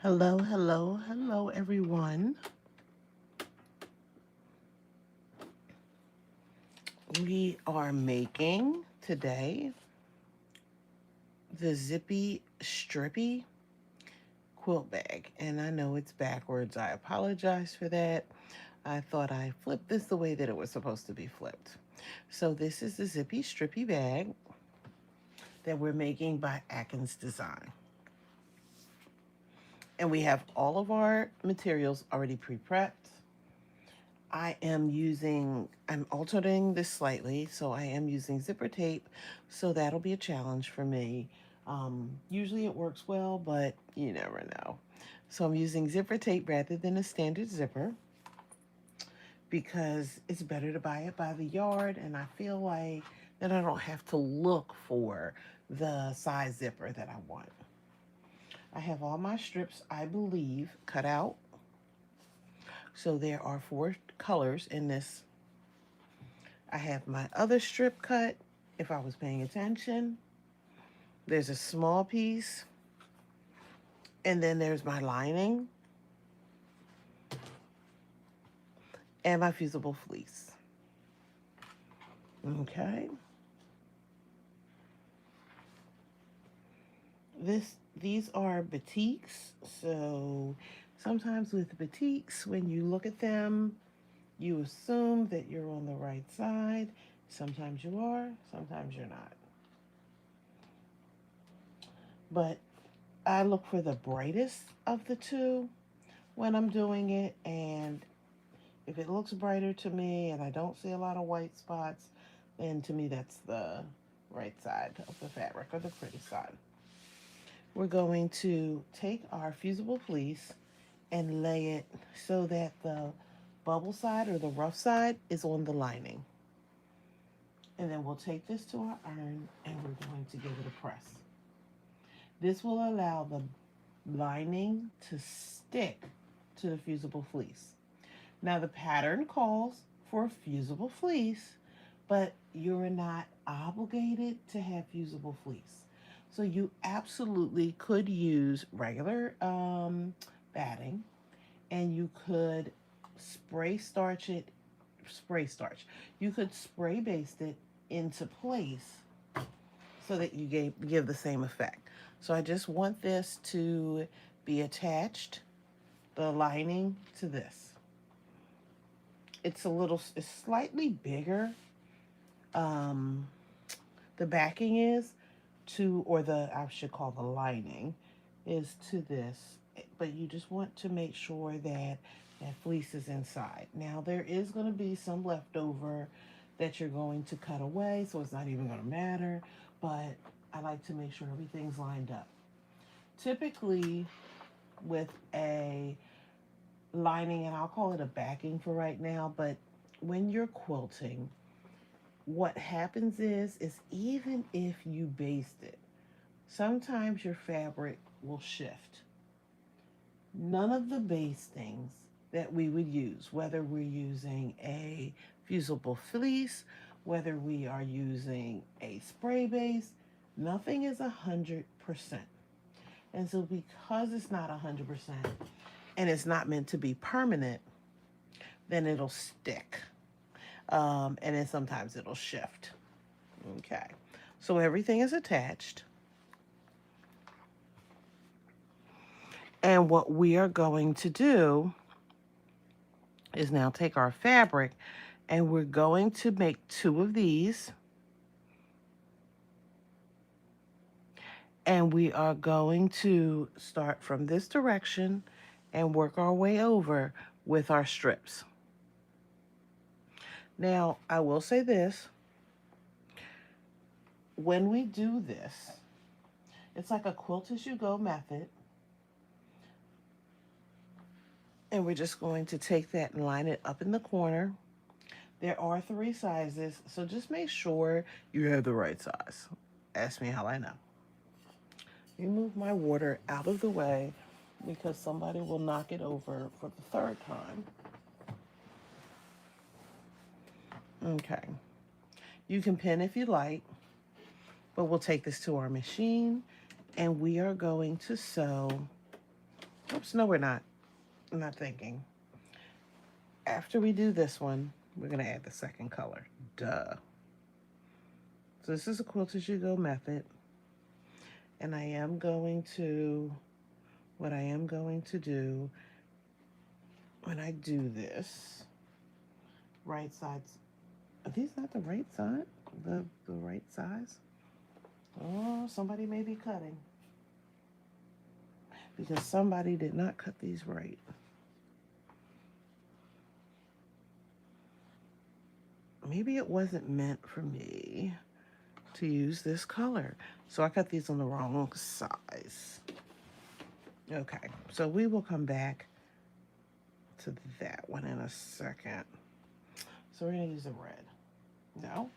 Hello, hello, hello, everyone. We are making today the Zippy Strippy quilt bag. And I know it's backwards. I apologize for that. I thought I flipped this the way that it was supposed to be flipped. So this is the Zippy Strippy bag that we're making by Atkinson Design. And we have all of our materials already pre-prepped. I'm altering this slightly, so I am using zipper tape, so that'll be a challenge for me. Usually it works well, but you never know. So I'm using zipper tape rather than a standard zipper because it's better to buy it by the yard, and I feel like that I don't have to look for the size zipper that I want. I have all my strips, I believe, cut out. So there are 4 colors in this. I have my other strip cut, if I was paying attention. There's a small piece, and then there's my lining and my fusible fleece. Okay. These are batiks, so sometimes with batiks, when you look at them, you assume that you're on the right side. Sometimes you are, sometimes you're not. But I look for the brightest of the two when I'm doing it, and if it looks brighter to me and I don't see a lot of white spots, then to me that's the right side of the fabric, or the pretty side. We're going to take our fusible fleece and lay it so that the bubble side, or the rough side, is on the lining. And then we'll take this to our iron and we're going to give it a press. This will allow the lining to stick to the fusible fleece. Now the pattern calls for a fusible fleece, but you're not obligated to have fusible fleece. So you absolutely could use regular batting, and you could spray starch. You could spray baste it into place so that you give the same effect. So I just want this to be attached, the lining, to this. It's slightly bigger. Um, the backing is I should call the lining, is to this. But you just want to make sure that that fleece is inside. Now there is going to be some leftover that you're going to cut away, so it's not even going to matter. But I like to make sure everything's lined up. Typically, with a lining, and I'll call it a backing for right now, but when you're quilting, what happens is even if you baste it, sometimes your fabric will shift. None of the bastings that we would use, whether we're using a fusible fleece, whether we are using a spray base, nothing is 100%. And so because it's not 100% and it's not meant to be permanent, then it'll stick. And then sometimes it'll shift. Okay. So everything is attached. And what we are going to do is now take our fabric, and we're going to make 2 of these. And we are going to start from this direction and work our way over with our strips. Now, I will say this. When we do this, it's like a quilt as you go method. And we're just going to take that and line it up in the corner. There are 3 sizes, so just make sure you have the right size. Ask me how I know. You move my water out of the way because somebody will knock it over for the 3rd time. Okay. You can pin if you like, but we'll take this to our machine and we are going to sew. Oops, Oops, no, we're not. I'm not thinking. After we do this one, we're going to add the second color. Duh. So this is a quilt as you go method. And what I am going to do when I do this, right sides, are these not the right side? The right size? Oh, somebody may be cutting. Because somebody did not cut these right. Maybe it wasn't meant for me to use this color. So I cut these on the wrong size. Okay, so we will come back to that one in a second. So we're gonna use the red. No,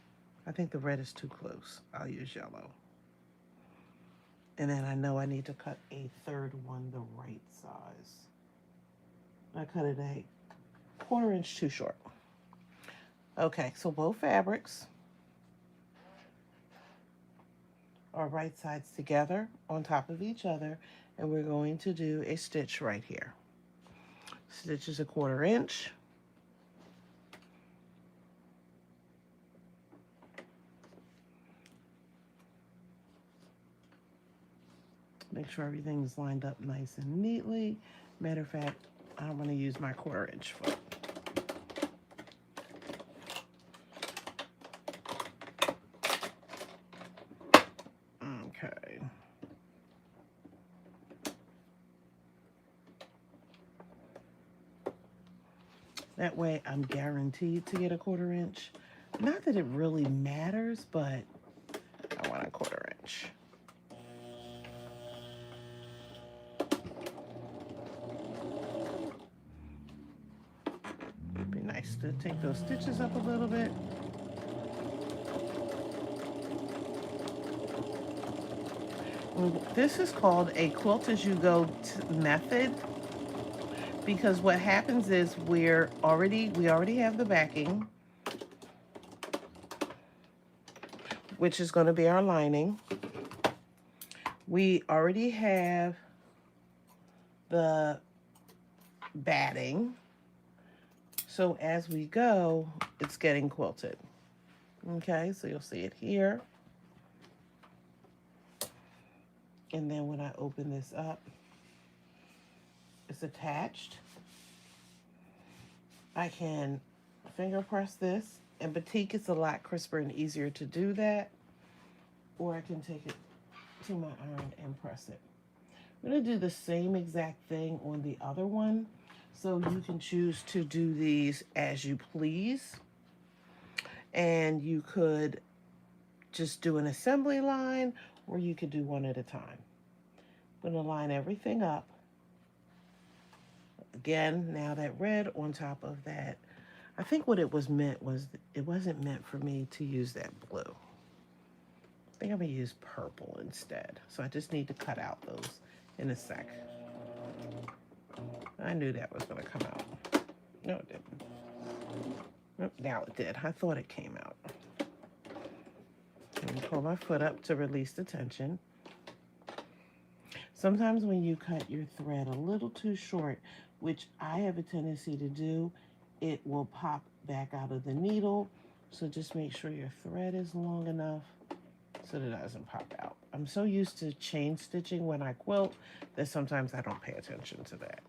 I think the red is too close. I'll use yellow. And then I know I need to cut a third one the right size. I cut it a 1/4 inch too short. Okay, so both fabrics are right sides together on top of each other, and we're going to do a stitch right here. Stitch is a 1/4 inch. Make sure everything's lined up nice and neatly. Matter of fact, I'm going to use my 1/4 inch foot. Okay. That way I'm guaranteed to get a 1/4 inch. Not that it really matters, but I want a 1/4 inch. Be nice to take those stitches up a little bit. This is called a quilt as you go method, because what happens is we already have the backing, which is going to be our lining. We already have the batting. So as we go, it's getting quilted. Okay, so you'll see it here. And then when I open this up, it's attached. I can finger press this, and batik is a lot crisper and easier to do that. Or I can take it to my iron and press it. I'm going to do the same exact thing on the other one. So you can choose to do these as you please. And you could just do an assembly line, or you could do one at a time. I'm going to line everything up. Again, now that red on top of that. I think what it was meant was, it wasn't meant for me to use that blue. I think I'm going to use purple instead. So I just need to cut out those in a sec. I knew that was going to come out. No, it didn't. Oh, now it did. I thought it came out. Let me pull my foot up to release the tension. Sometimes when you cut your thread a little too short, which I have a tendency to do, it will pop back out of the needle. So just make sure your thread is long enough so that it doesn't pop out. I'm so used to chain stitching when I quilt that sometimes I don't pay attention to that.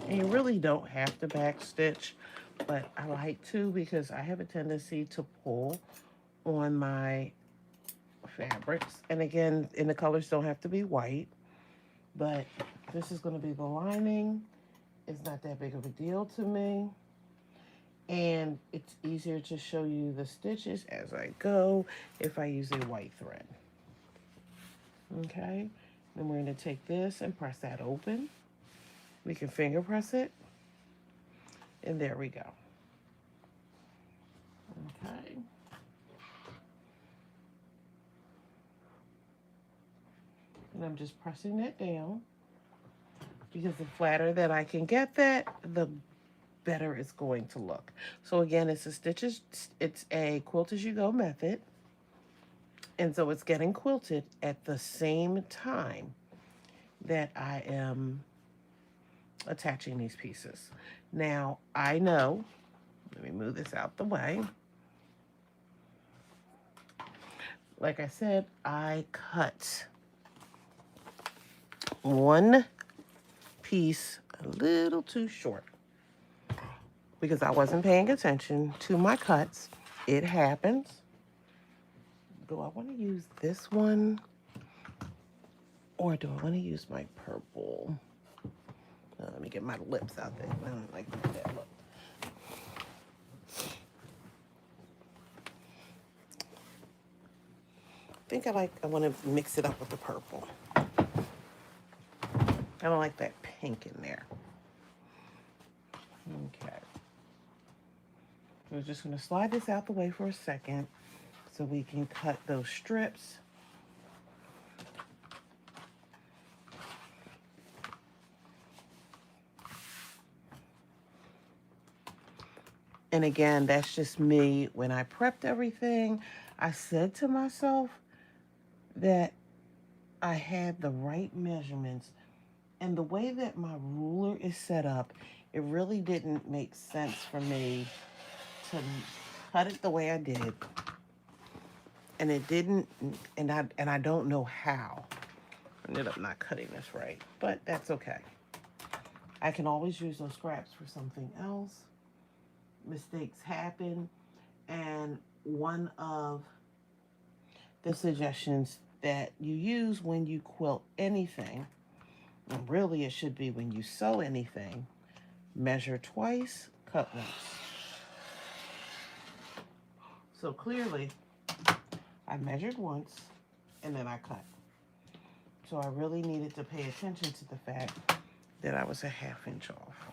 And you really don't have to back stitch, but I like to because I have a tendency to pull on my fabrics. And again, and the colors don't have to be white, but this is going to be the lining. It's not that big of a deal to me. And it's easier to show you the stitches as I go if I use a white thread. Okay, then we're going to take this and press that open. We can finger press it, and there we go. Okay. And I'm just pressing that down. because the flatter that I can get that, the better it's going to look. So again, it's a quilt as you go method. And so it's getting quilted at the same time that I am attaching these pieces. Now, I know, let me move this out the way. Like I said, I cut one piece a little too short because I wasn't paying attention to my cuts. It happens. Do I want to use this one or do I want to use my purple? Let me get my lips out there. I don't like that look. I think I want to mix it up with the purple. I don't like that pink in there. Okay. We're just going to slide this out the way for a second so we can cut those strips. And again, that's just me. When I prepped everything, I said to myself that I had the right measurements. And the way that my ruler is set up, it really didn't make sense for me to cut it the way I did. And it didn't, and I don't know how. I ended up not cutting this right, but that's okay. I can always use those scraps for something else. Mistakes happen, and one of the suggestions that you use when you quilt anything, and really it should be when you sew anything, measure twice, cut once. So clearly, I measured once and then I cut. So I really needed to pay attention to the fact that I was a ½ inch off.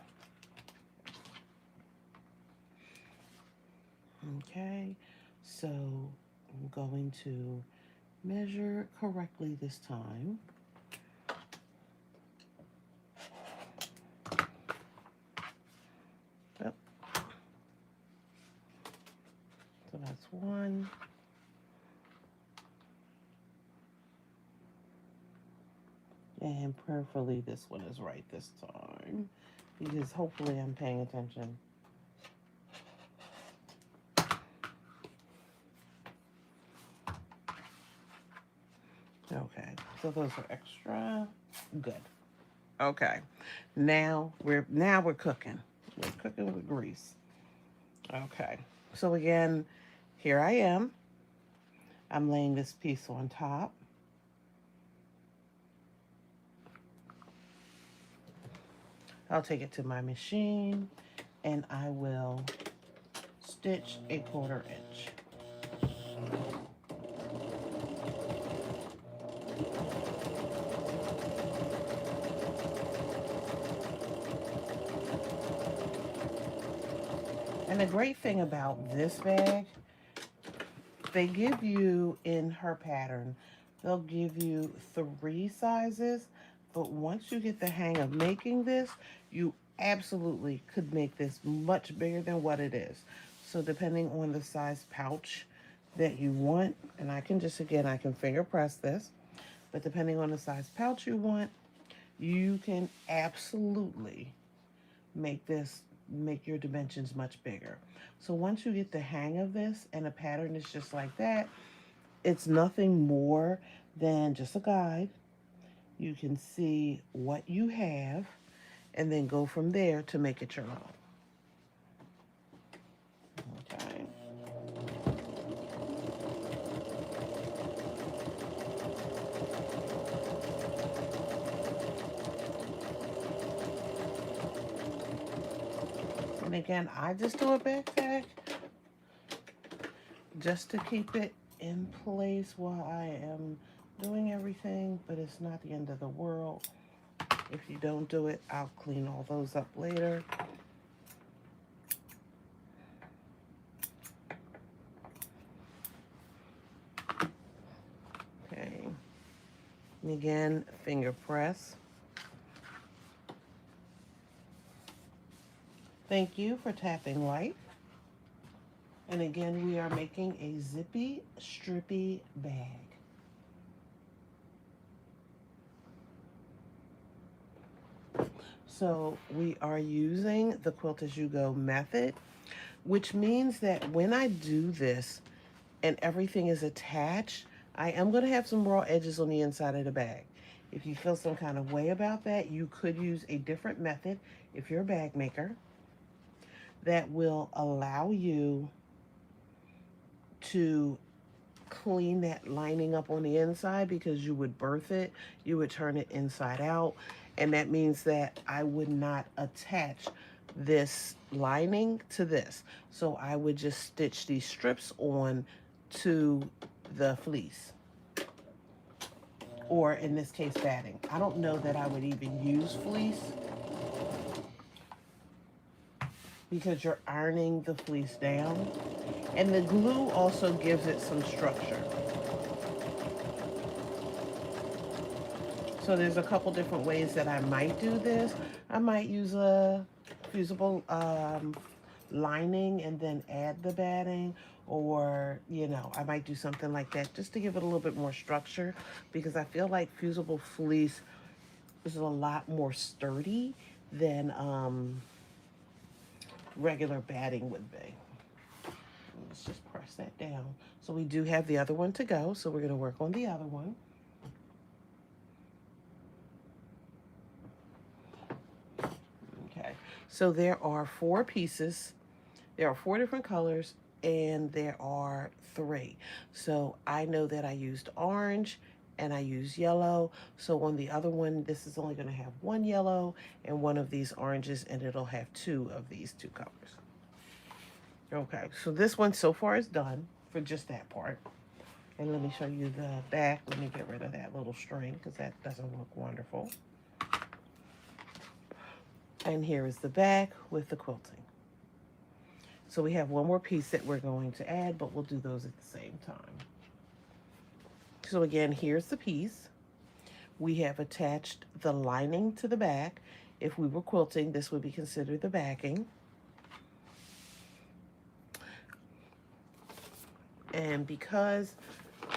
Okay, so I'm going to measure correctly this time. Yep. So that's one. And prayerfully this one is right this time, because hopefully I'm paying attention. Okay, so those are extra. Good. Okay, now we're cooking. We're cooking with grease. Okay, so again, here I am. I'm laying this piece on top. I'll take it to my machine and I will stitch a 1/4 inch. And the great thing about this bag, they give you in her pattern, they'll give you 3 sizes, but once you get the hang of making this, you absolutely could make this much bigger than what it is. So depending on the size pouch that you want, and I can just, again, I can finger press this, but depending on the size pouch you want, you can absolutely make your dimensions much bigger. So once you get the hang of this and a pattern is just like that, it's nothing more than just a guide. You can see what you have and then go from there to make it your own. Okay. And again, I just do a backpack just to keep it in place while I am doing everything, but it's not the end of the world. If you don't do it, I'll clean all those up later. Okay. And again, finger press. Thank you for tapping like. And again, we are making a Zippy Strippy Bag. So we are using the Quilt As You Go method, which means that when I do this and everything is attached, I am going to have some raw edges on the inside of the bag. If you feel some kind of way about that, you could use a different method if you're a bag maker that will allow you to clean that lining up on the inside, because you would birth it, you would turn it inside out, and that means that I would not attach this lining to this. So I would just stitch these strips on to the fleece, or in this case batting. I don't know that I would even use fleece, because you're ironing the fleece down, and the glue also gives it some structure. So there's a couple different ways that I might do this. I might use a fusible lining and then add the batting, or I might do something like that just to give it a little bit more structure, because I feel like fusible fleece is a lot more sturdy than regular batting would be. Let's just press that down. So we do have the other one to go, so we're going to work on the other one. Okay, so there are 4 pieces. There are 4 different colors, and there are 3. So I know that I used orange and I used yellow. So on the other one, this is only going to have 1 yellow and 1 of these oranges, and it'll have 2 of these 2 colors. Okay, so this one so far is done for just that part. And let me show you the back. Let me get rid of that little string, because that doesn't look wonderful. And here is the back with the quilting. So we have 1 more piece that we're going to add, but we'll do those at the same time. So again, here's the piece. We have attached the lining to the back. If we were quilting, this would be considered the backing. And because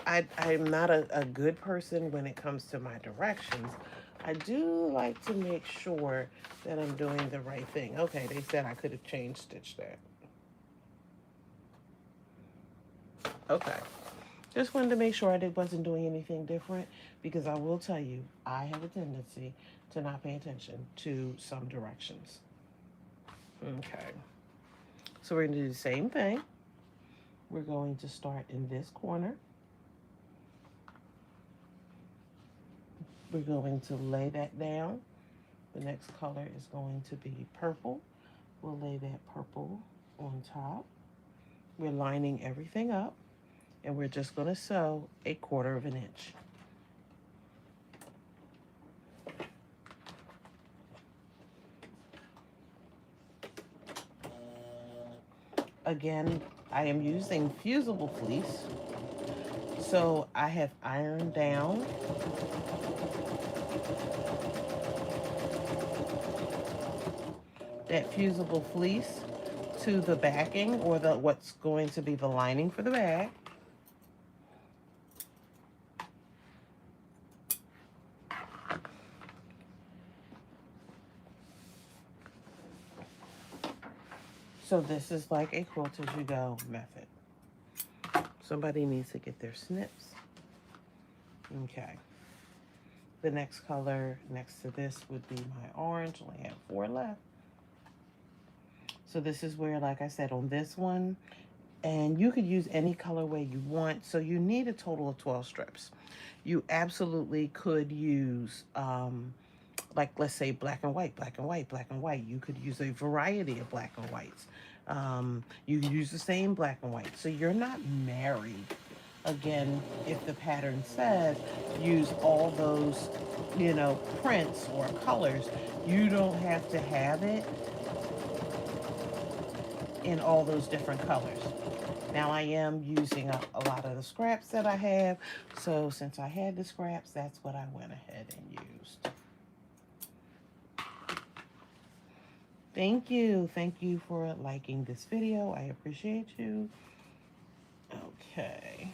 I'm not a good person when it comes to my directions, I do like to make sure that I'm doing the right thing. Okay, they said I could have chain stitched that. Okay, just wanted to make sure I wasn't doing anything different, because I will tell you, I have a tendency to not pay attention to some directions. Okay, so we're going to do the same thing. We're going to start in this corner. We're going to lay that down. The next color is going to be purple. We'll lay that purple on top. We're lining everything up, and we're just going to sew 1/4 of an inch. Again, I am using fusible fleece, so I have ironed down that fusible fleece to the backing, or what's going to be the lining for the bag. So this is like a quilt as you go method. Somebody needs to get their snips. Okay. The next color next to this would be my orange. Only have 4 left. So this is where, like I said, on this one, and you could use any colorway you want. So you need a total of 12 strips. You absolutely could use, like, let's say black and white, black and white, black and white. You could use a variety of black and whites. You could use the same black and white. So you're not married. Again, if the pattern says use all those, prints or colors, you don't have to have it in all those different colors. Now I am using a lot of the scraps that I have, so since I had the scraps, that's what I went ahead and used. Thank you. Thank you for liking this video. I appreciate you. Okay.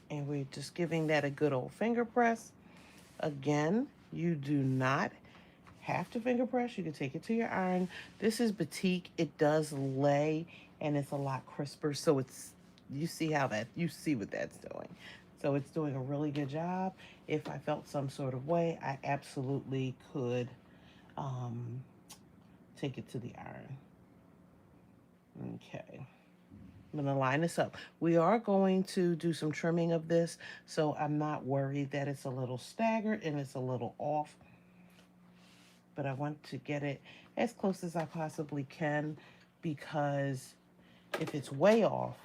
And we're just giving that a good old finger press. Again, you do not have to finger press. You can take it to your iron. This is batik. It does lay and it's a lot crisper. So it's, you see how that, you see what that's doing. So it's doing a really good job. If I felt some sort of way, I absolutely could um, take it to the iron. Okay. I'm going to line this up. We are going to do some trimming of this, so I'm not worried that it's a little staggered and it's a little off, but I want to get it as close as I possibly can, because if it's way off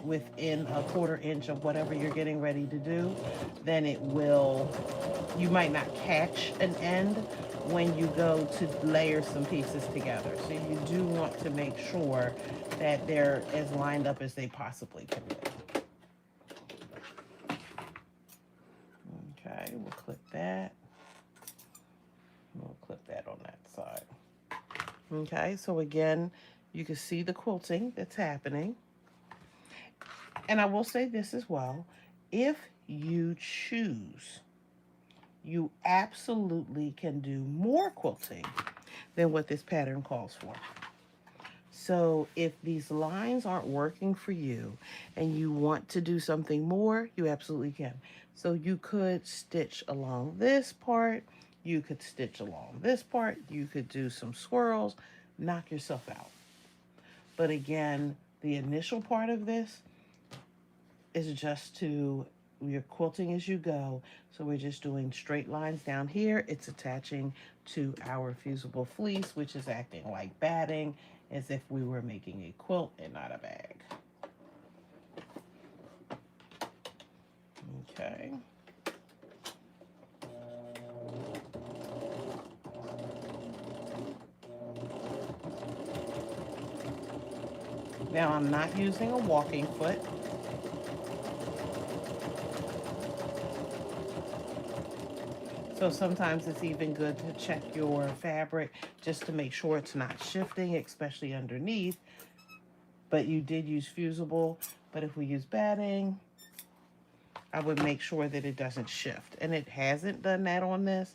within a quarter inch of whatever you're getting ready to do, then it will, you might not catch an end when you go to layer some pieces together. So you do want to make sure that they're as lined up as they possibly can be. Okay, we'll clip that. We'll clip that on that side. Okay, so again, you can see the quilting that's happening. And I will say this as well. If you choose, you absolutely can do more quilting than what this pattern calls for. So if these lines aren't working for you and you want to do something more, you absolutely can. So you could stitch along this part, you could stitch along this part, you could do some swirls, knock yourself out. But again, the initial part of this is just to, you're quilting as you go. So we're just doing straight lines down here. It's attaching to our fusible fleece, which is acting like batting, as if we were making a quilt and not a bag. Okay. Now I'm not using a walking foot. So sometimes it's even good to check your fabric just to make sure it's not shifting, especially underneath. But you did use fusible, but if we use batting, I would make sure that it doesn't shift. And it hasn't done that on this,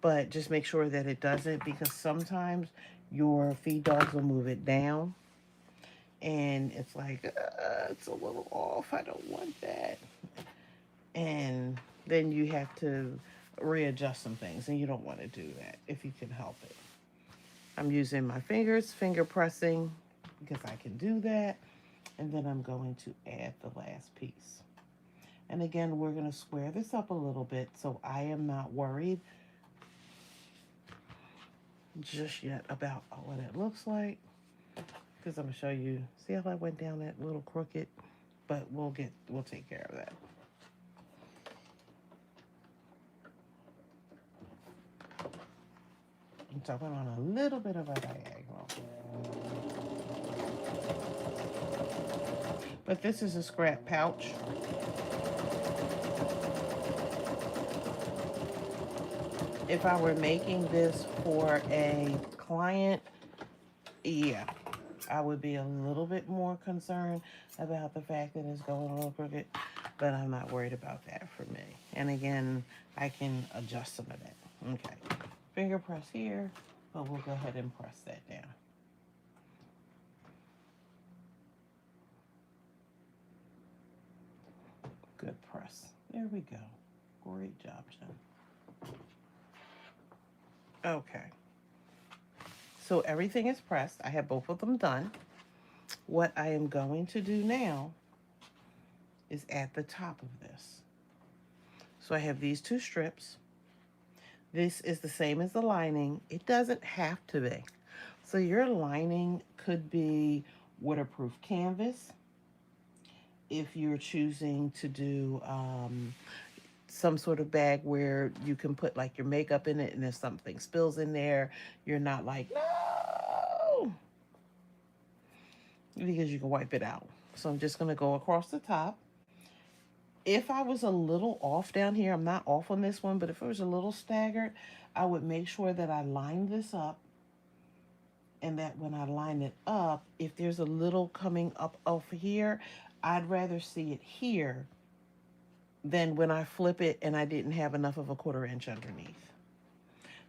but just make sure that it doesn't, because sometimes your feed dogs will move it down and it's like, it's a little off. I don't want that. And then you have to readjust some things, and you don't want to do that if you can help it. I'm using my fingers, finger pressing, because I can do that. And then I'm going to add the last piece. And again, we're going to square this up a little bit, so I am not worried just yet about what it looks like, because I'm going to show you. See how I went down that little crooked? But we'll take care of that. So I went on a little bit of a diagonal. But this is a scrap pouch. If I were making this for a client, yeah, I would be a little bit more concerned about the fact that it's going a little crooked, but I'm not worried about that for me. And again, I can adjust some of that. Okay, finger press here, but we'll go ahead and press that down. Good press. There we go. Great job, Jen. Okay. So everything is pressed. I have both of them done. What I am going to do now is at the top of this. So I have these two strips. This is the same as the lining. It doesn't have to be. So your lining could be waterproof canvas. If you're choosing to do some sort of bag where you can put like your makeup in it, and if something spills in there, you're not like, no, because you can wipe it out. So I'm just going to go across the top. If I was a little off down here, I'm not off on this one, but if it was a little staggered, I would make sure that I lined this up and that when I line it up, if there's a little coming up over here, I'd rather see it here than when I flip it and I didn't have enough of a 1/4 inch underneath.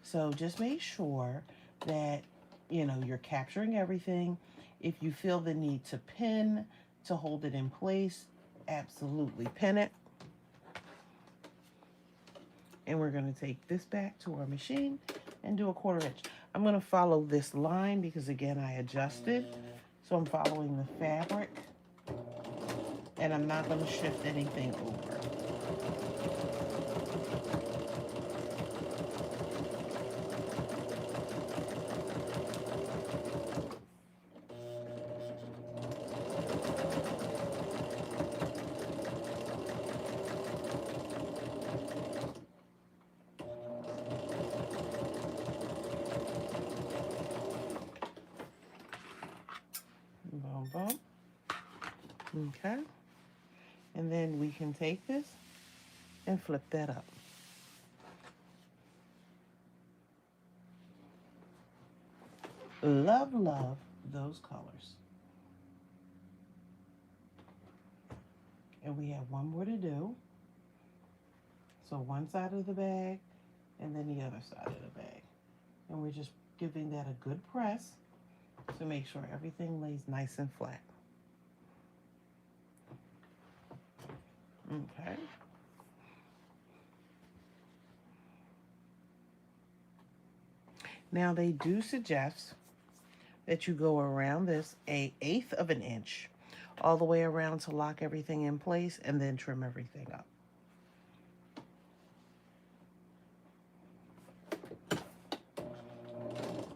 So just make sure that, you're capturing everything. If you feel the need to pin to hold it in place, absolutely pin it. And we're going to take this back to our machine and do a 1/4 inch. I'm going to follow this line because, again, I adjusted. So I'm following the fabric, and I'm not going to shift anything over. Boom, boom. Okay. And then we can take this and flip that up. Love, love those colors. And we have one more to do. So one side of the bag and then the other side of the bag. And we're just giving that a good press to make sure everything lays nice and flat. Okay. Now they do suggest that you go around this 1/8 of an inch all the way around to lock everything in place and then trim everything up.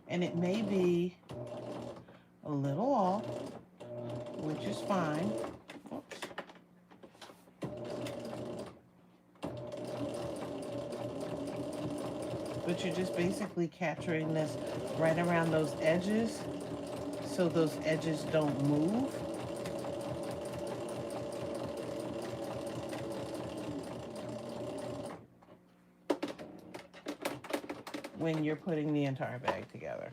And it may be a little off, which is fine. Oops. But you're just basically capturing this right around those edges so those edges don't move. When you're putting the entire bag together.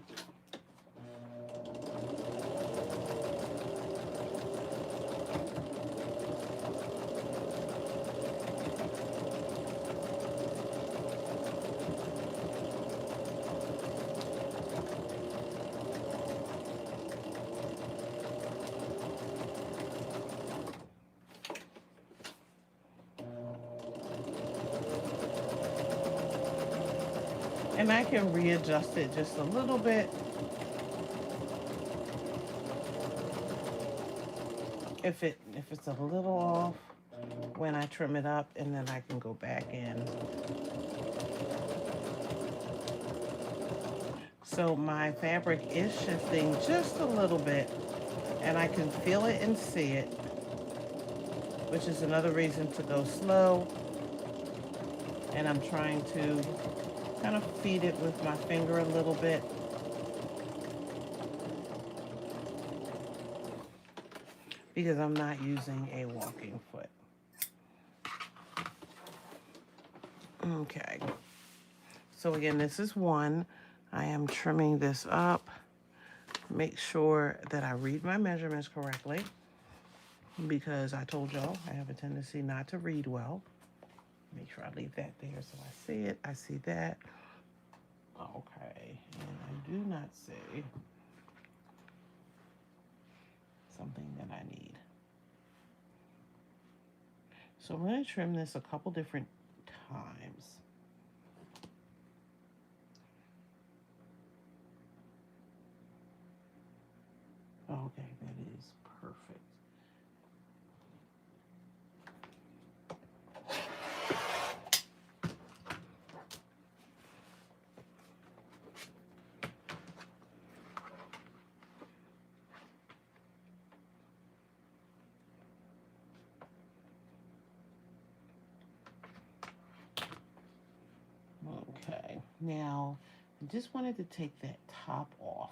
And I can readjust it just a little bit if it's a little off when I trim it up, and then I can go back in. So my fabric is shifting just a little bit, and I can feel it and see it, which is another reason to go slow. And I'm trying to kind of feed it with my finger a little bit. Because I'm not using a walking foot. Okay. So again, this is one. I am trimming this up. Make sure that I read my measurements correctly, because I told y'all I have a tendency not to read well. Make sure I leave that there so I see it. I see that. Okay. And I do not see something that I need. So I'm going to trim this a couple different times. Okay, that is perfect. Okay, now I just wanted to take that top off.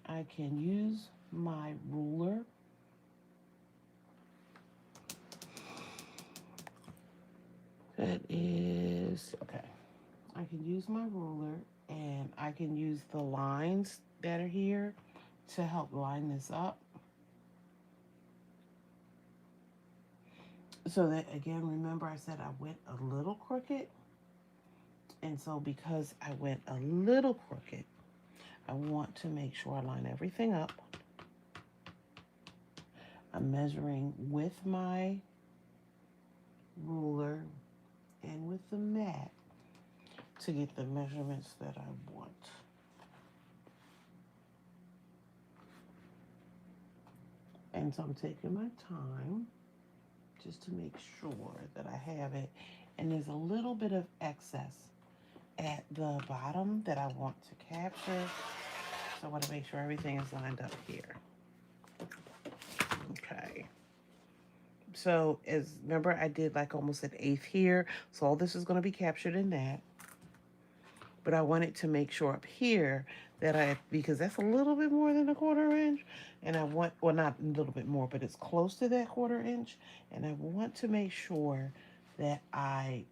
I can use my ruler. That is, okay, I can use my ruler and I can use the lines that are here to help line this up. So that, again, remember I said I went a little crooked. And so because I went a little crooked, I want to make sure I line everything up. I'm measuring with my ruler and with the mat to get the measurements that I want. And so I'm taking my time just to make sure that I have it. And there's a little bit of excess at the bottom that I want to capture. So I want to make sure everything is lined up here. Okay. So remember I did like almost an eighth here. So all this is going to be captured in that. But I wanted to make sure up here that because that's a little bit more than a 1/4 inch. And I want, well, not a little bit more, but it's close to that 1/4 inch. And I want to make sure that I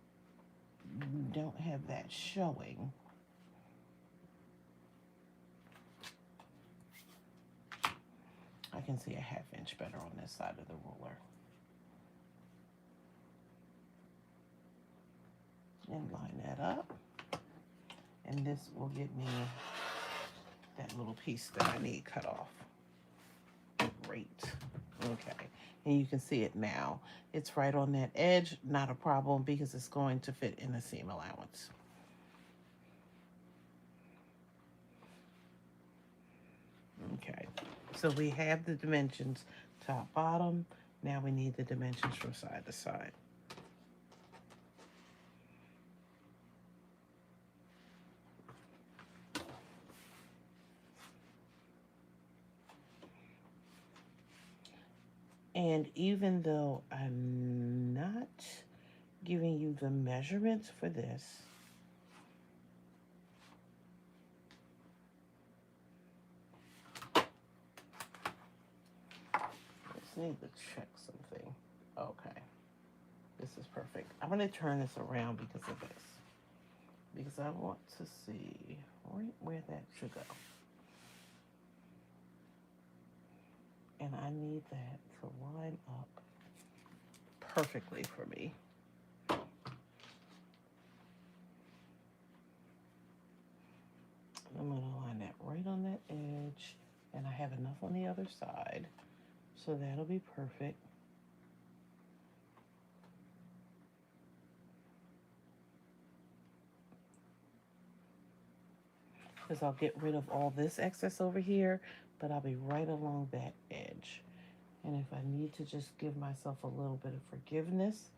don't have that showing. I can see a 1/2 inch better on this side of the ruler. And line that up. And this will get me that little piece that I need cut off. Great. Okay. And you can see it now. It's right on that edge. Not a problem because it's going to fit in the seam allowance. Okay. So we have the dimensions top, bottom. Now we need the dimensions from side to side. And even though I'm not giving you the measurements for this, just need to check something. Okay, this is perfect. I'm going to turn this around because of this, because I want to see right where that should go. And I need that to line up perfectly for me. I'm going to line that right on that edge, and I have enough on the other side, so that'll be perfect. Because I'll get rid of all this excess over here, but I'll be right along that edge. And if I need to just give myself a little bit of forgiveness,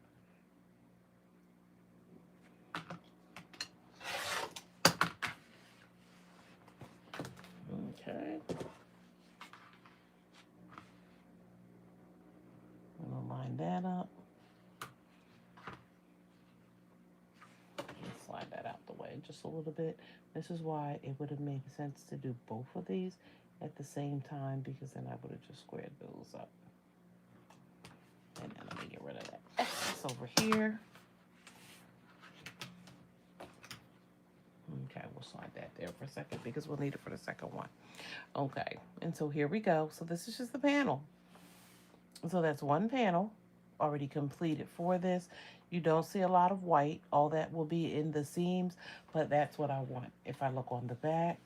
okay. I'm gonna line that up. And slide that out the way just a little bit. This is why it would have made sense to do both of these at the same time, because then I would have just squared those up. And then let me get rid of that excess over here. Okay, we'll slide that there for a second because we'll need it for the second one. Okay, and so here we go. So this is just the panel. So that's one panel already completed for this. You don't see a lot of white. All that will be in the seams, but that's what I want. If I look on the back,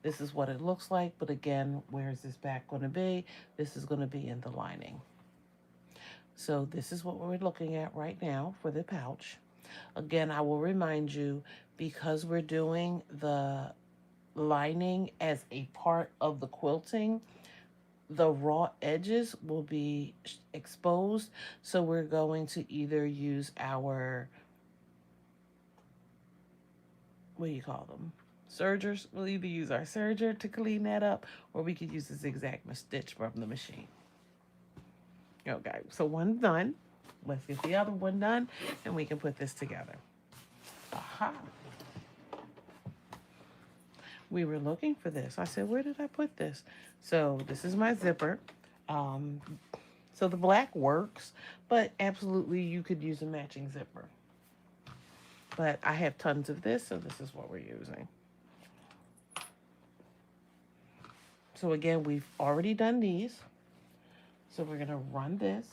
this is what it looks like. But again, where is this back going to be? This is going to be in the lining. So this is what we're looking at right now for the pouch. Again, I will remind you, because we're doing the lining as a part of the quilting, the raw edges will be exposed. So we're going to either use our, what do you call them? Sergers. We'll either use our serger to clean that up, or we could use the zigzag stitch from the machine. Okay, so one's done. Let's get the other one done, and we can put this together. Aha. We were looking for this. I said, where did I put this? So this is my zipper. So the black works, but absolutely you could use a matching zipper. but I have tons of this, so this is what we're using. So again, we've already done these. So we're gonna run this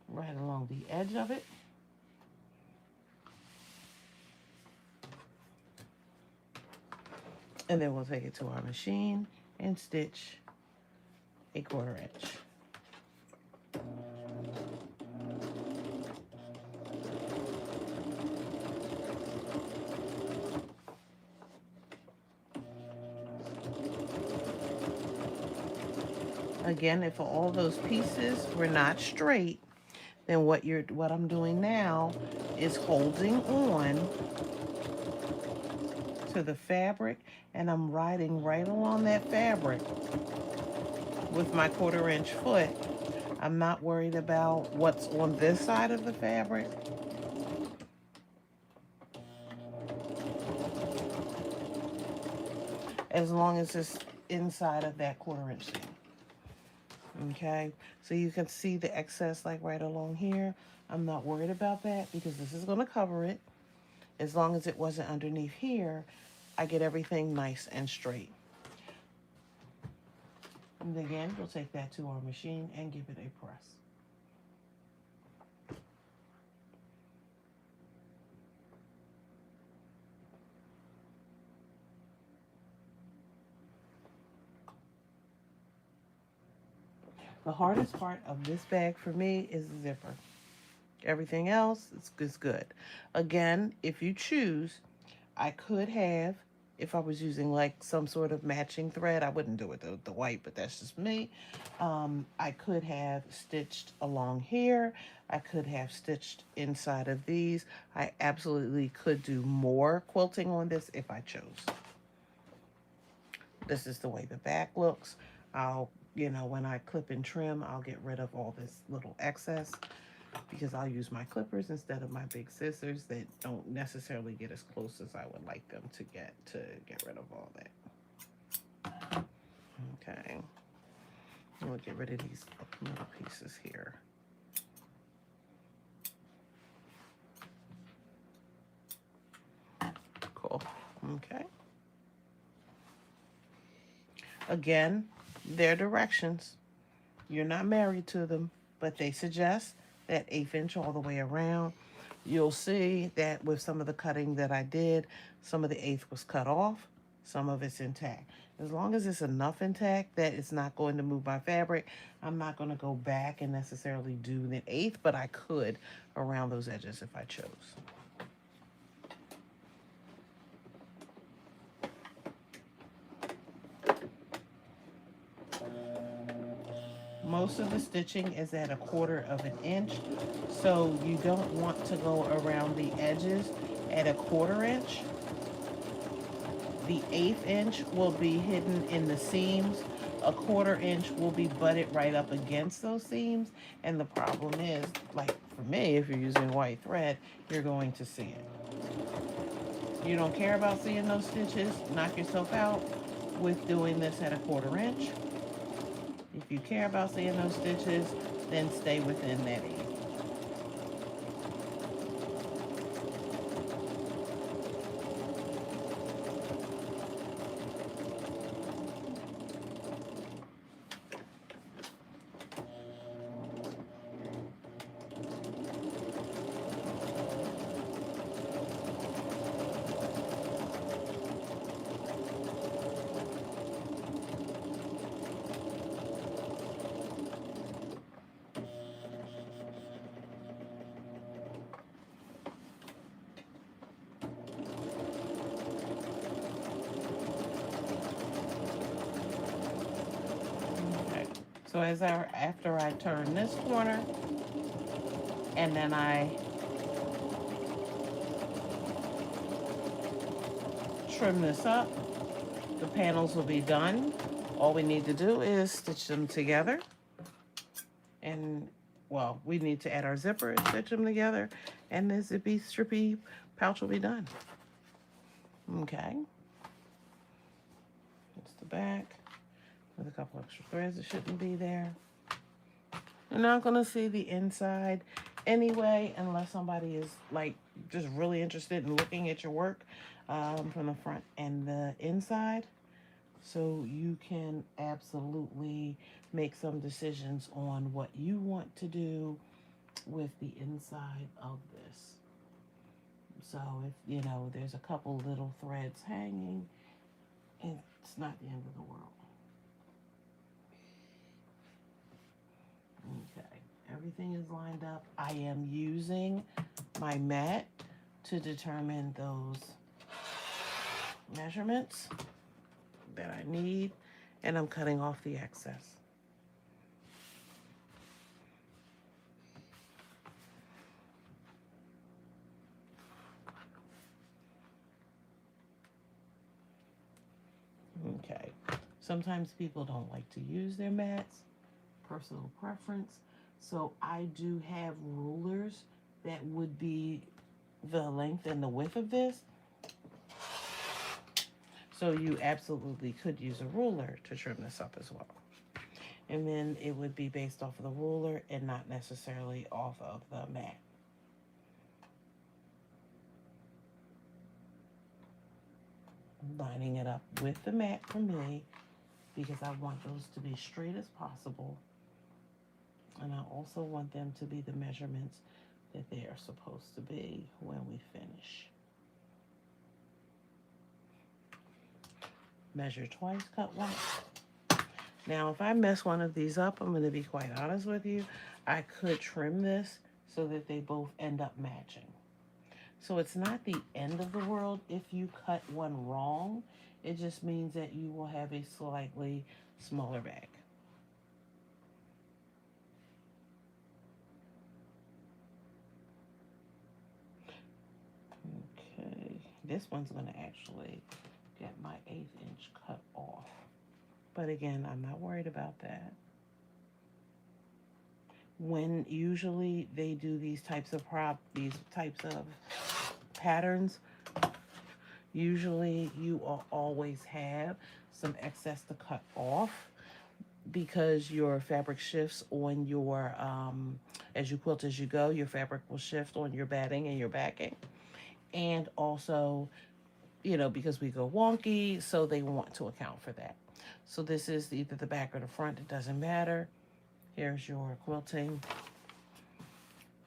right along the edge of it. And then we'll take it to our machine and stitch a 1/4 inch. Again, if all those pieces were not straight, then what I'm doing now is holding on to the fabric, and I'm riding right along that fabric with my 1/4 inch foot. I'm not worried about what's on this side of the fabric. As long as it's inside of that 1/4 inch seam. Okay, so you can see the excess like right along here. I'm not worried about that because this is going to cover it. As long as it wasn't underneath here, I get everything nice and straight. And again, we'll take that to our machine and give it a press. The hardest part of this bag for me is the zipper. Everything else is good. Again, if you choose, I could have, if I was using like some sort of matching thread, I wouldn't do it the white, but that's just me. I could have stitched along here. I could have stitched inside of these. I absolutely could do more quilting on this if I chose. This is the way the back looks. When I clip and trim, I'll get rid of all this little excess because I'll use my clippers instead of my big scissors that don't necessarily get as close as I would like them to get rid of all that. Okay. We'll get rid of these little pieces here. Cool. Okay. Again, their directions. You're not married to them, but they suggest that 1/8 inch all the way around. You'll see that with some of the cutting that I did, some of the 1/8 was cut off, some of it's intact. As long as it's enough intact that it's not going to move my fabric, I'm not going to go back and necessarily do the 1/8, but I could around those edges if I chose. Most of the stitching is at 1/4 inch, so you don't want to go around the edges at 1/4 inch. The 1/8 inch will be hidden in the seams. 1/4 inch will be butted right up against those seams, and the problem is, like for me, if you're using white thread, you're going to see it. You don't care about seeing those stitches, knock yourself out with doing this at 1/4 inch. If you care about seeing those stitches, then stay within that 1/8. So after I turn this corner, and then I trim this up, the panels will be done. All we need to do is stitch them together. And, well, we need to add our zipper and stitch them together, and the Zippy Strippy pouch will be done. Okay. That's the back with a couple extra threads that shouldn't be there. You're not going to see the inside anyway, unless somebody is like just really interested in looking at your work from the front and the inside. So you can absolutely make some decisions on what you want to do with the inside of this. So if you know there's a couple little threads hanging, it's not the end of the world. Okay, everything is lined up. I am using my mat to determine those measurements that I need, and I'm cutting off the excess. Okay, sometimes people don't like to use their mats, personal preference. So I do have rulers that would be the length and the width of this. So you absolutely could use a ruler to trim this up as well. And then it would be based off of the ruler and not necessarily off of the mat. Lining it up with the mat for me because I want those to be straight as possible. And I also want them to be the measurements that they are supposed to be when we finish. Measure twice, cut once. Now, if I mess one of these up, I'm going to be quite honest with you, I could trim this so that they both end up matching. So it's not the end of the world if you cut one wrong. It just means that you will have a slightly smaller bag. Okay, this one's going to actually get my 1/8 inch cut off. But again, I'm not worried about that. When usually they do these types of patterns, usually you will always have some excess to cut off because your fabric shifts on your, as you quilt as you go, your fabric will shift on your batting and your backing. And also, you know, because we go wonky, so they want to account for that. So this is either the back or the front, it doesn't matter. Here's your quilting.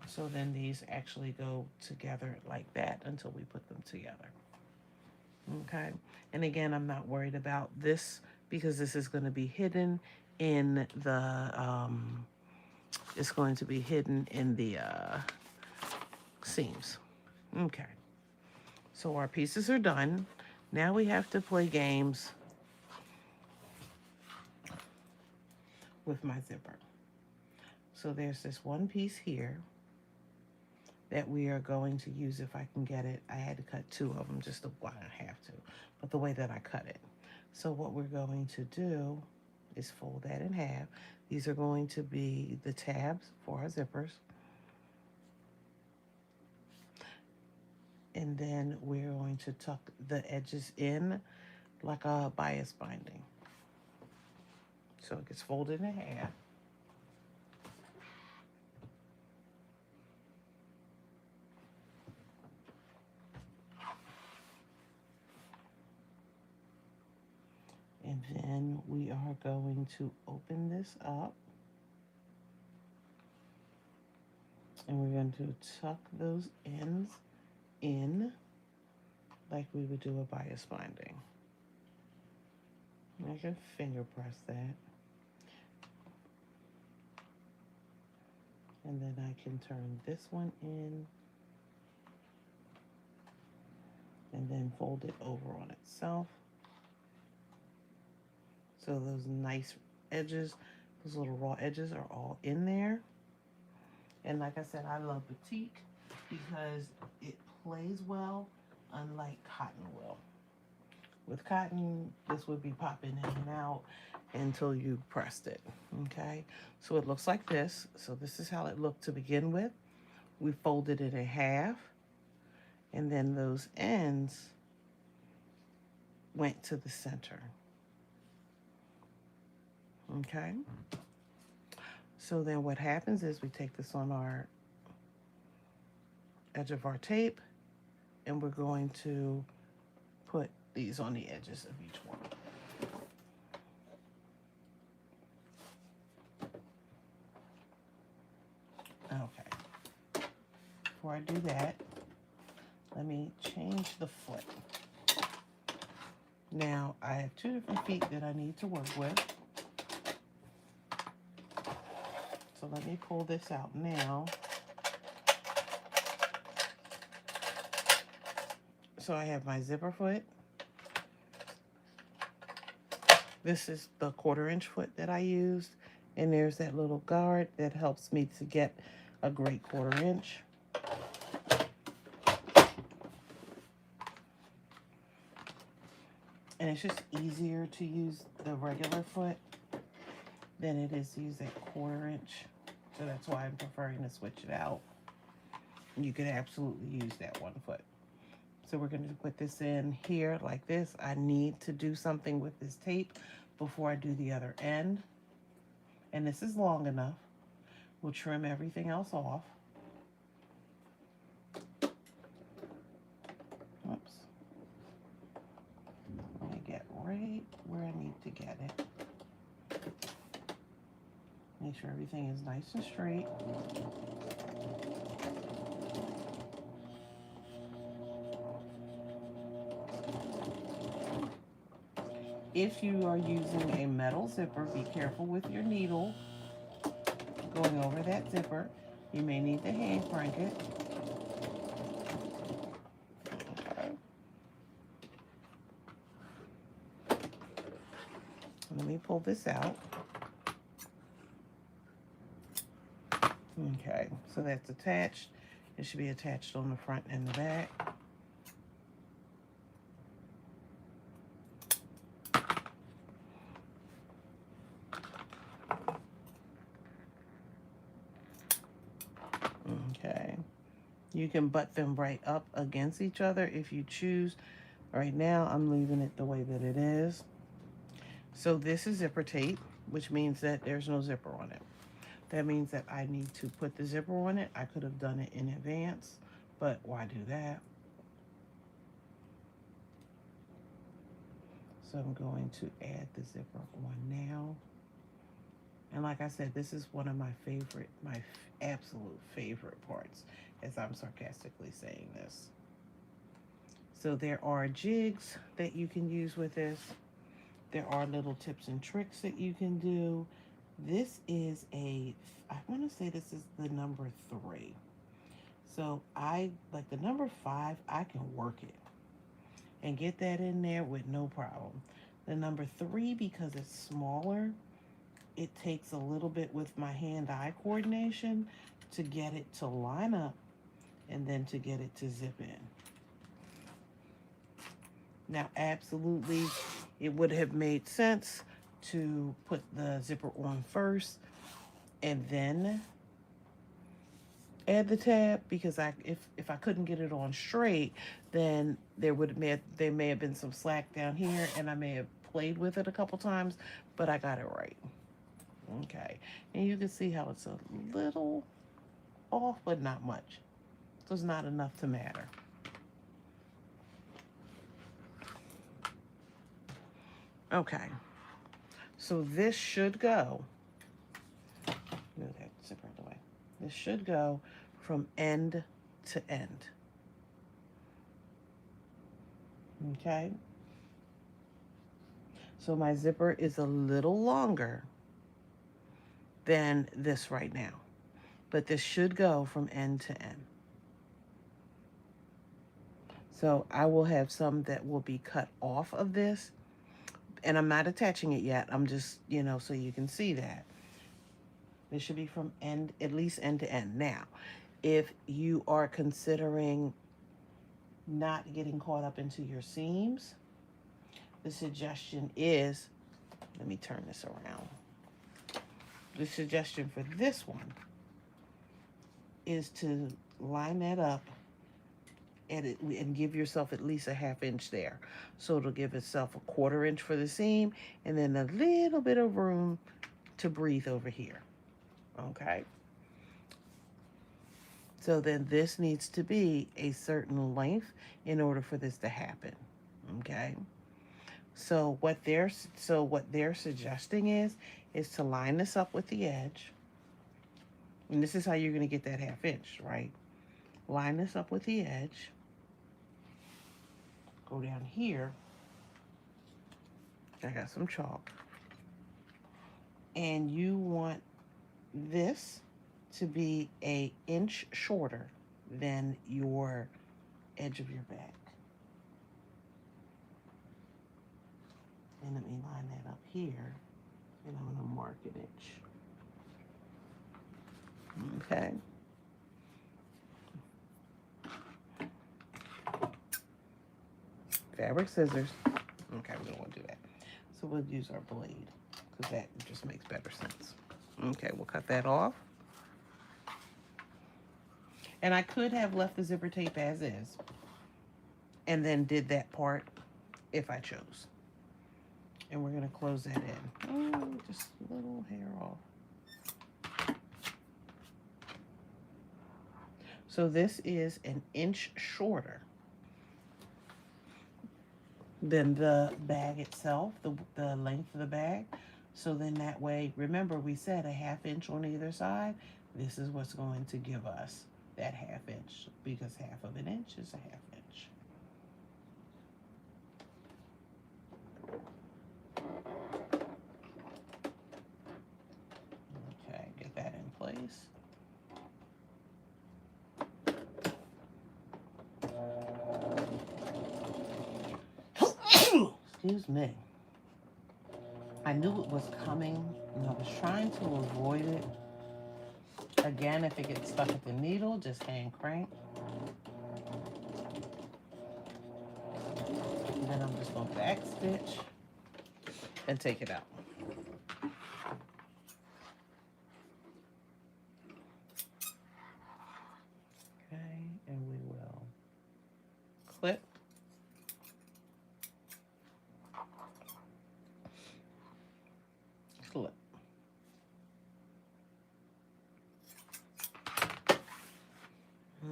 So then these actually go together like that until we put them together. Okay, and again, I'm not worried about this because this is going to be hidden in the, it's going to be hidden in the seams. Okay, so our pieces are done. Now we have to play games with my zipper. So there's this one piece here that we are going to use if I can get it. I had to cut 2 of them just to, well, I don't have to, but the way that I cut it. So what we're going to do is fold that in half. These are going to be the tabs for our zippers. And then we're going to tuck the edges in like a bias binding. So it gets folded in half. And then we are going to open this up. And we're going to tuck those ends in like we would do a bias binding. I can finger press that. And then I can turn this one in and then fold it over on itself. So those nice edges, those little raw edges are all in there. And like I said, I love batik because it plays well, unlike cotton will. With cotton, this would be popping in and out until you pressed it, okay? So it looks like this. So this is how it looked to begin with. We folded it in half, and then those ends went to the center, okay? So then what happens is we take this on our edge of our tape, and we're going to put these on the edges of each one. Okay. Before I do that, let me change the foot. Now, I have 2 different feet that I need to work with. So let me pull this out now. So I have my zipper foot. This is the 1/4 inch foot that I used. And there's that little guard that helps me to get a great 1/4 inch. And it's just easier to use the regular foot than it is to use that 1/4 inch. So that's why I'm preferring to switch it out. You could absolutely use that 1 foot. So we're going to put this in here like this. I need to do something with this tape before I do the other end. And this is long enough. We'll trim everything else off. Oops. Let me get right where I need to get it. Make sure everything is nice and straight. If you are using a metal zipper, be careful with your needle going over that zipper. You may need to hand crank it. Okay. Let me pull this out. Okay, so that's attached. It should be attached on the front and the back. Okay, you can butt them right up against each other if you choose. Right now, I'm leaving it the way that it is. So this is zipper tape, which means that there's no zipper on it. That means that I need to put the zipper on it. I could have done it in advance, but why do that? So I'm going to add the zipper on now. And like I said, this is one of my favorite, my absolute favorite parts, as I'm sarcastically saying this. So there are jigs that you can use with this. There are little tips and tricks that you can do. This is I want to say this is the number 3. So I like the number 5, I can work it and get that in there with no problem. The number 3, because it's smaller, it takes a little bit with my hand-eye coordination to get it to line up and then to get it to zip in. Now, absolutely, it would have made sense to put the zipper on first and then add the tab, because if I couldn't get it on straight, then there may have been some slack down here, and I may have played with it a couple times, but I got it right. Okay, and you can see how it's a little off, but not much. So it's not enough to matter. Okay, so this should go, move that zipper out the way. This should go from end to end. Okay, so my zipper is a little longer than this right now, but this should go from end to end. So I will have some that will be cut off of this, and I'm not attaching it yet. I'm just, so you can see that. This should be from end, at least end to end. Now, if you are considering not getting caught up into your seams, the suggestion is, let me turn this around. The suggestion for this one is to line that up and give yourself at least a 1/2 inch there. So it'll give itself a 1/4 inch for the seam and then a little bit of room to breathe over here. Okay. So then this needs to be a certain length in order for this to happen. Okay. So what they're suggesting is to line this up with the edge. And this is how you're going to get that 1/2 inch, right? Line this up with the edge. Go down here. I got some chalk. And you want this to be an inch shorter than your edge of your bag. And let me line that up here. And I'm going to mark an inch. Okay. Fabric scissors. Okay, we don't want to do that. So we'll use our blade because that just makes better sense. Okay, we'll cut that off. And I could have left the zipper tape as is and then did that part if I chose. And we're going to close that in. Oh, just a little hair off. So this is an inch shorter than the bag itself, the length of the bag. So then that way, remember we said a 1/2 inch on either side. This is what's going to give us that 1/2 inch because 1/2 of an inch is a 1/2 inch. Okay, get that in place. Excuse me. I knew it was coming and I was trying to avoid it. Again, if it gets stuck at the needle, just hand crank. And then I'm just going to back stitch and take it out. Okay, and we will clip. Clip.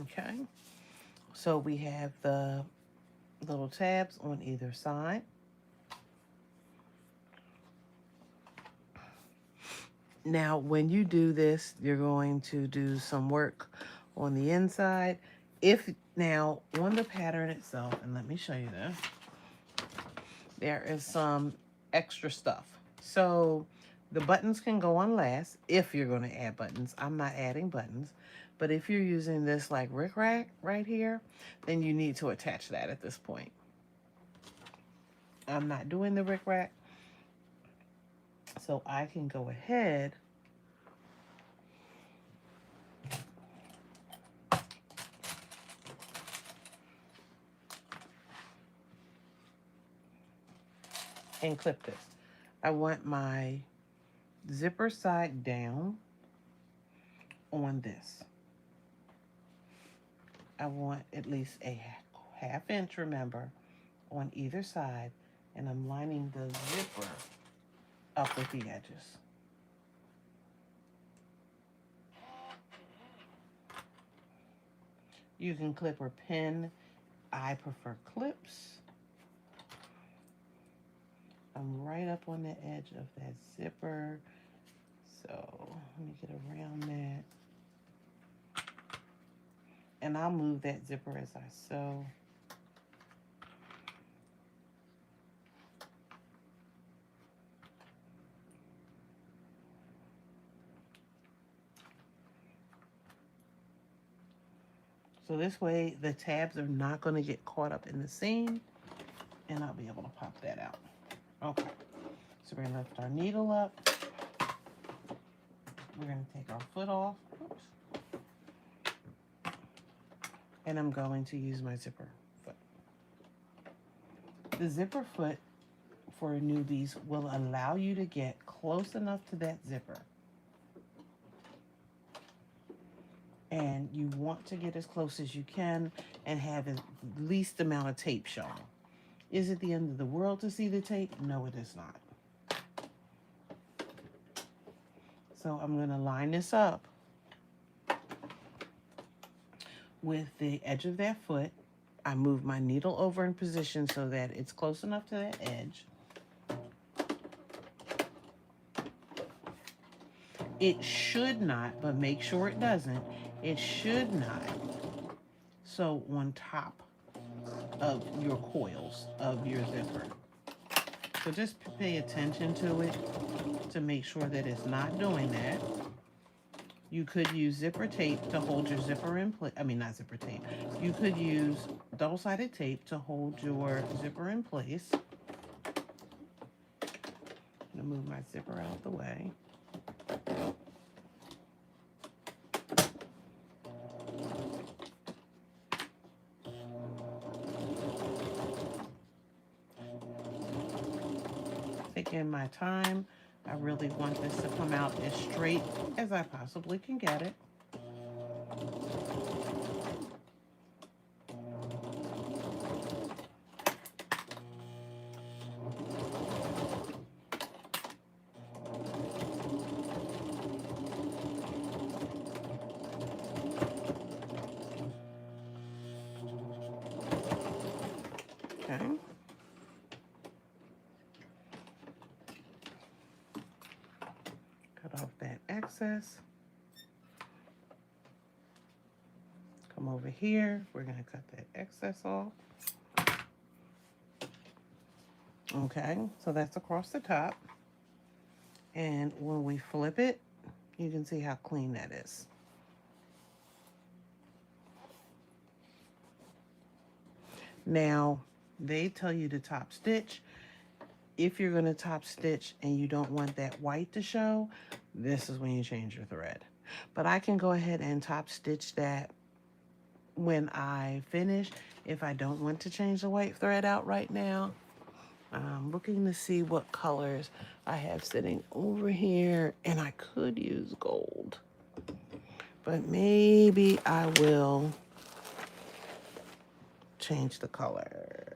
Okay, so we have the little tabs on either side. Now, when you do this, you're going to do some work on the inside. If now on the pattern itself, and let me show you this, there is some extra stuff. So the buttons can go on last if you're going to add buttons. I'm not adding buttons. But if you're using this like rickrack right here, then you need to attach that at this point. I'm not doing the rickrack. So I can go ahead and clip this. I want my zipper side down on this. I want at least a 1/2 inch, remember, on either side, and I'm lining the zipper up with the edges. You can clip or pin. I prefer clips. I'm right up on the edge of that zipper. So let me get around that. And I'll move that zipper as I sew. So this way the tabs are not going to get caught up in the seam, and I'll be able to pop that out. Okay, so we're going to lift our needle up. We're going to take our foot off. Oops. And I'm going to use my zipper foot. The zipper foot for newbies will allow you to get close enough to that zipper. And you want to get as close as you can and have the least amount of tape showing. Is it the end of the world to see the tape? No, it is not. So I'm going to line this up. with the edge of that foot. I move my needle over in position so that it's close enough to that edge. It should not, but make sure it doesn't. It should not sew on top of your coils of your zipper. So just pay attention to it to make sure that it's not doing that. You could use zipper tape to hold your zipper in place. I mean, not zipper tape. You could use double-sided tape to hold your zipper in place. I'm gonna move my zipper out of the way. Taking my time. I really want this to come out as straight as I possibly can get it. Okay. Cut off that excess. Come over here. We're going to cut that excess off. Okay, so that's across the top. And when we flip it, you can see how clean that is. Now, they tell you to top stitch. If you're going to top stitch and you don't want that white to show, this is when you change your thread. But I can go ahead and top stitch that when I finish if I don't want to change the white thread out right now. I'm looking to see what colors I have sitting over here, and I could use gold, but maybe I will change the color.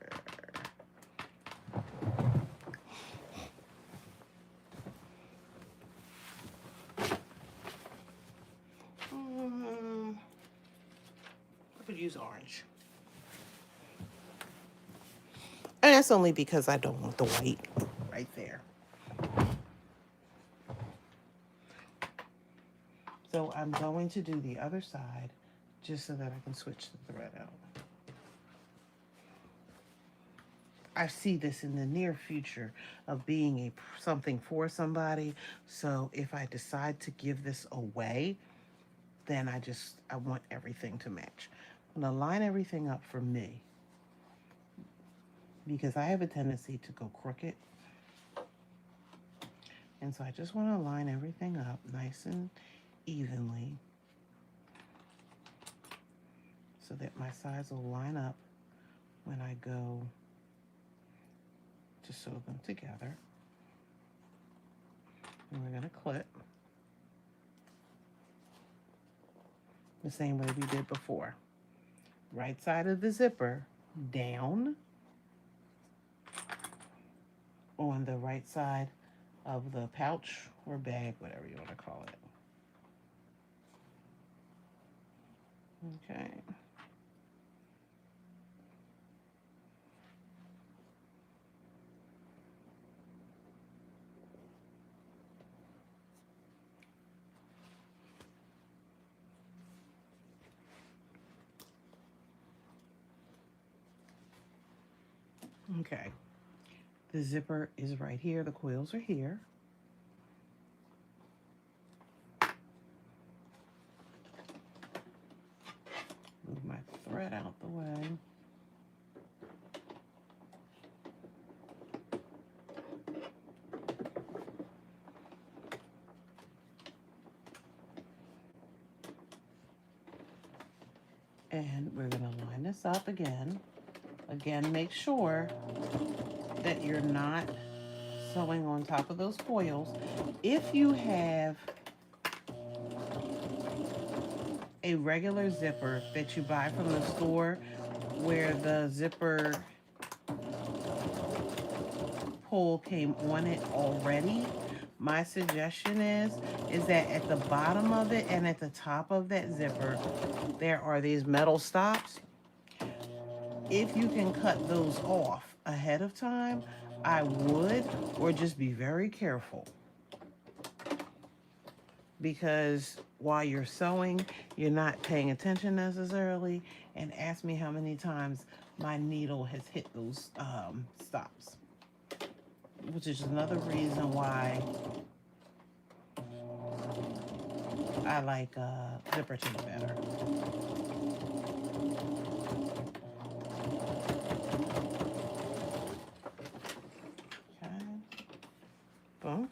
I could use orange. And that's only because I don't want the white right there. So I'm going to do the other side just so that I can switch the thread out. I see this in the near future of being something for somebody. So if I decide to give this away, then I want everything to match. I'm gonna line everything up for me because I have a tendency to go crooked. And so I just want to line everything up nice and evenly so that my sides will line up when I go to sew them together. And we're going to clip the same way we did before. Right side of the zipper down on the right side of the pouch or bag, whatever you want to call it. Okay. Okay. The zipper is right here. The coils are here. Move my thread out the way. And we're going to line this up again. Again, make sure that you're not sewing on top of those coils. If you have a regular zipper that you buy from the store where the zipper pull came on it already, My suggestion is that at the bottom of it and at the top of that zipper, there are these metal stops. If you can cut those off ahead of time, I would, or just be very careful. Because while you're sewing, you're not paying attention necessarily, and ask me how many times my needle has hit those stops, which is another reason why I like zipper tape better. Okay, boom.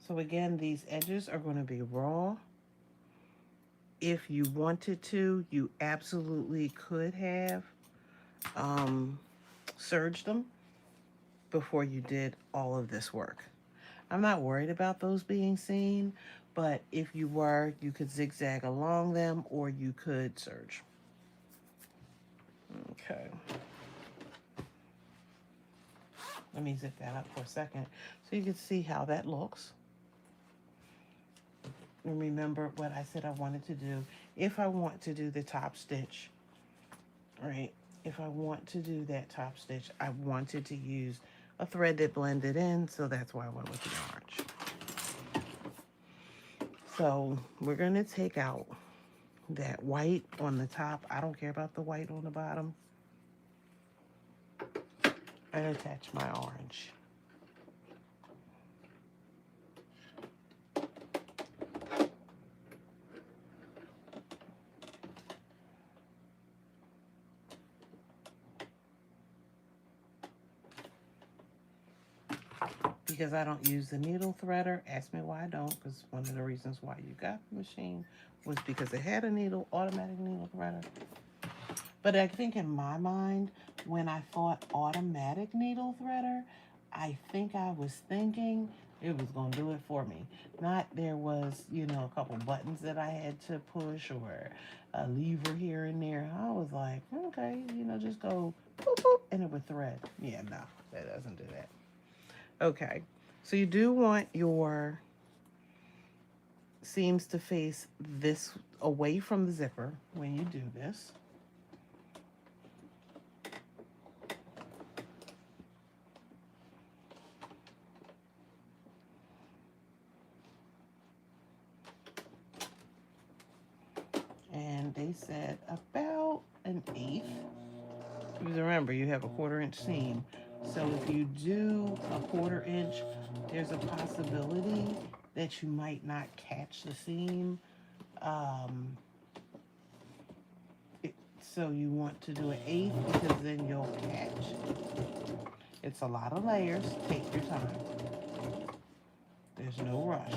So again, these edges are going to be raw. If you wanted to, you absolutely could have serged them before you did all of this work. I'm not worried about those being seen, but if you were, you could zigzag along them or you could serge. Okay. Let me zip that up for a second so you can see how that looks. And remember what I said I wanted to do. If I want to do the top stitch, right? If I want to do that top stitch, I wanted to use a thread that blended in, so that's why I went with the orange. So we're going to take out that white on the top. I don't care about the white on the bottom. And attach my orange. Because I don't use the needle threader. Ask me why I don't, because one of the reasons why you got the machine was because it had a needle, automatic needle threader. But I think in my mind, when I thought automatic needle threader, I think I was thinking it was going to do it for me. Not there was, you know, a couple buttons that I had to push or a lever here and there. I was like, okay, you know, just go boop, boop, and it would thread. Yeah, no, that doesn't do that. Okay, so you do want your seams to face this away from the zipper when you do this. And they said about an eighth. Because remember, you have a 1/4 inch seam. So if you do a 1/4 inch, there's a possibility that you might not catch the seam. So you want to do an eighth because then you'll catch. It's a lot of layers. Take your time. There's no rush.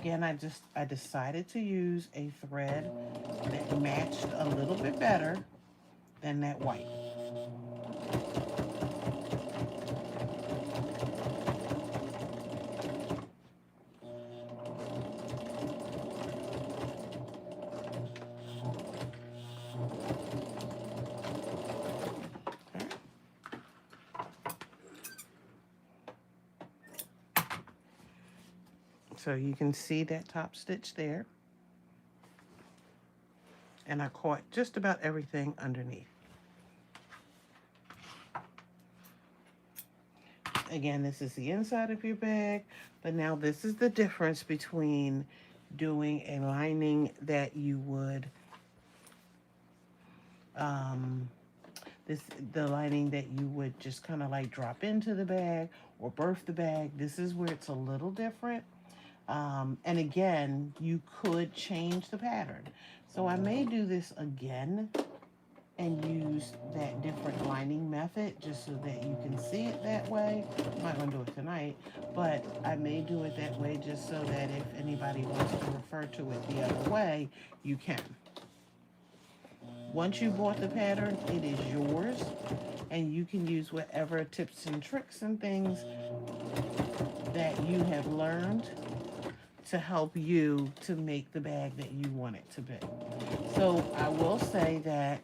Again, I decided to use a thread that matched a little bit better than that white. So you can see that top stitch there. And I caught just about everything underneath. Again, this is the inside of your bag, but now this is the difference between doing a lining that you would, the lining that you would just kind of like drop into the bag or birth the bag. This is where it's a little different. And again, you could change the pattern. So I may do this again and use that different lining method just so that you can see it that way. I'm not going to do it tonight, but I may do it that way just so that if anybody wants to refer to it the other way, you can. Once you bought the pattern, it is yours, and you can use whatever tips and tricks and things that you have learned to help you to make the bag that you want it to be. So I will say that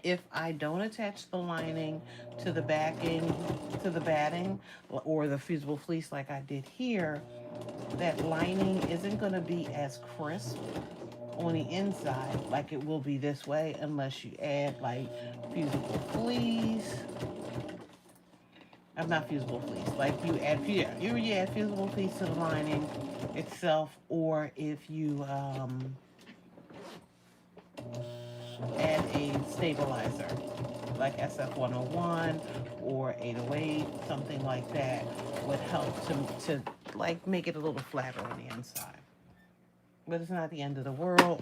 if I don't attach the lining to the backing, to the batting, or the fusible fleece like I did here, that lining isn't going to be as crisp on the inside like it will be this way unless you add like fusible fleece. I'm not fusible fleece. Like you add, yeah, you add fusible fleece to the lining itself, or if you add a stabilizer like SF101 or 808, something like that would help to like make it a little flatter on the inside. But it's not the end of the world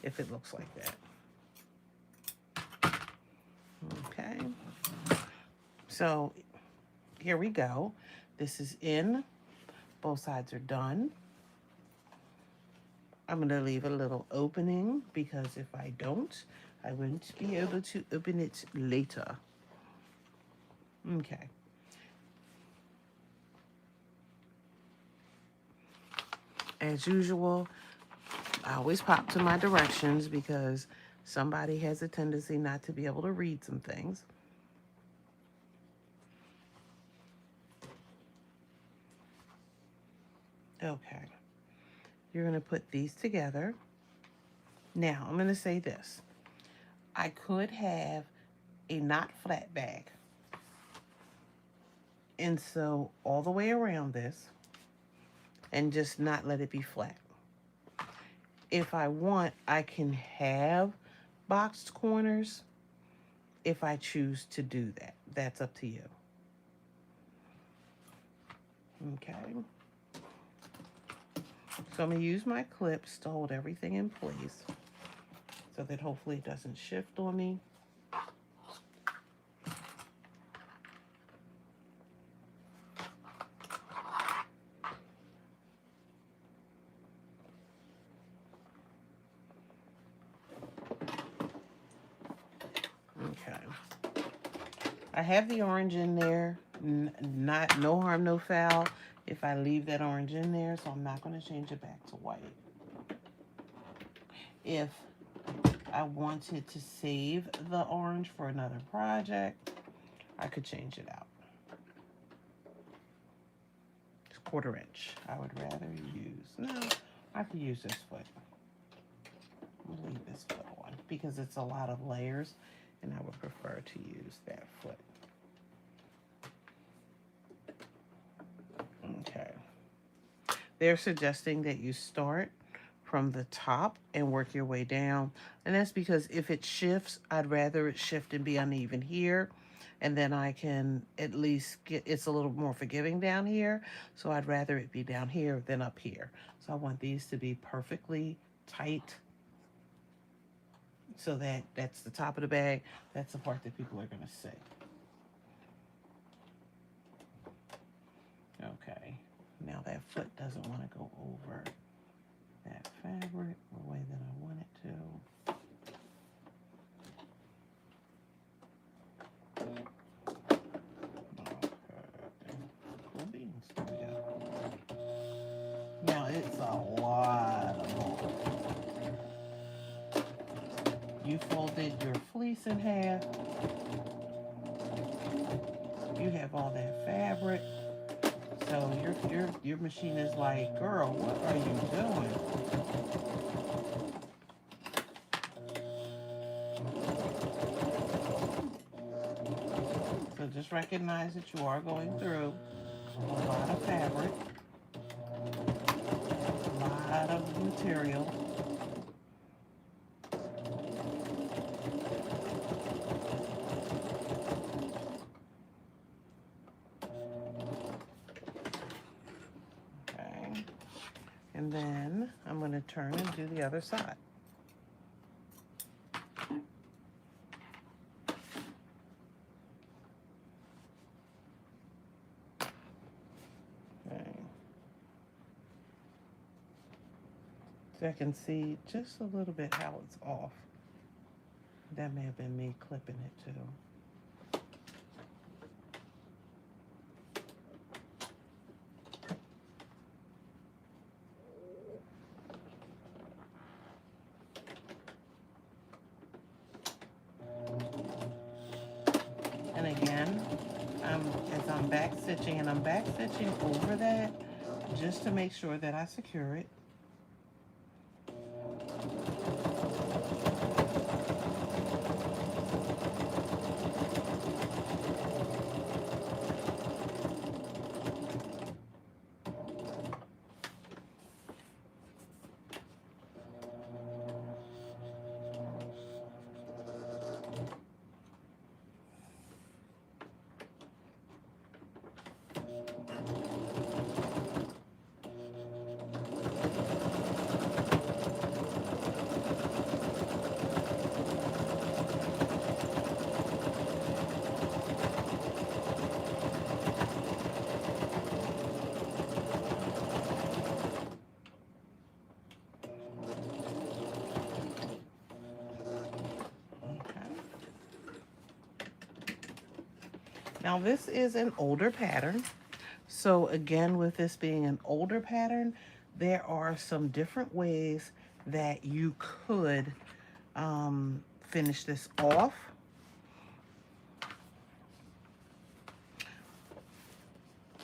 if it looks like that. Okay. So here we go. This is in. Both sides are done. I'm going to leave a little opening because if I don't, I won't be able to open it later. Okay. As usual, I always pop to my directions because somebody has a tendency not to be able to read some things. Okay. You're going to put these together. Now, I'm going to say this. I could have a not flat bag and sew all the way around this and just not let it be flat. If I want, I can have boxed corners if I choose to do that. That's up to you. Okay. So I'm going to use my clips to hold everything in place so that hopefully it doesn't shift on me. Okay. I have the orange in there. No harm, no foul if I leave that orange in there, so I'm not going to change it back to white. If I wanted to save the orange for another project, I could change it out. It's 1/4 inch. I would rather use, no, I could use this foot. I'll leave this foot on because it's a lot of layers and I would prefer to use that foot. Okay. They're suggesting that you start from the top and work your way down. And that's because if it shifts, I'd rather it shift and be uneven here. And then I can at least get, it's a little more forgiving down here. So I'd rather it be down here than up here. So I want these to be perfectly tight. So that's the top of the bag. That's the part that people are going to see. Okay. Now that foot doesn't want to go over that fabric the way that I want it to. Okay. Cool beans. There we go. Now it's a lot of more. You folded your fleece in half. You have all that fabric. So your machine is like, girl, what are you doing? So just recognize that you are going through a lot of fabric, a lot of material. And then I'm going to turn and do the other side. So I can see just a little bit how it's off. That may have been me clipping it too. And again, as I'm back stitching, and I'm back stitching over that just to make sure that I secure it. Now this is an older pattern. So again, with this being an older pattern, there are some different ways that you could finish this off.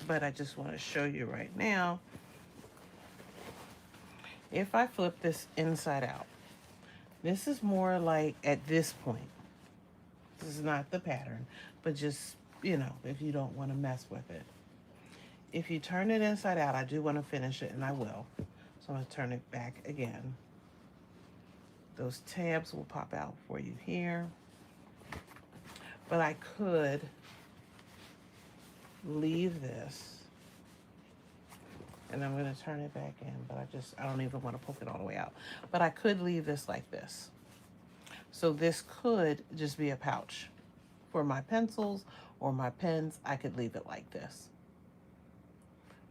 But I just want to show you right now. If I flip this inside out, this is more like at this point. This is not the pattern, but just, you know, if you don't want to mess with it. If you turn it inside out, I do want to finish it, and I will. So I'm going to turn it back again. Those tabs will pop out for you here. But I could leave this, and I'm going to turn it back in, but I don't even want to poke it all the way out. But I could leave this like this. So this could just be a pouch for my pencils or my pens. I could leave it like this.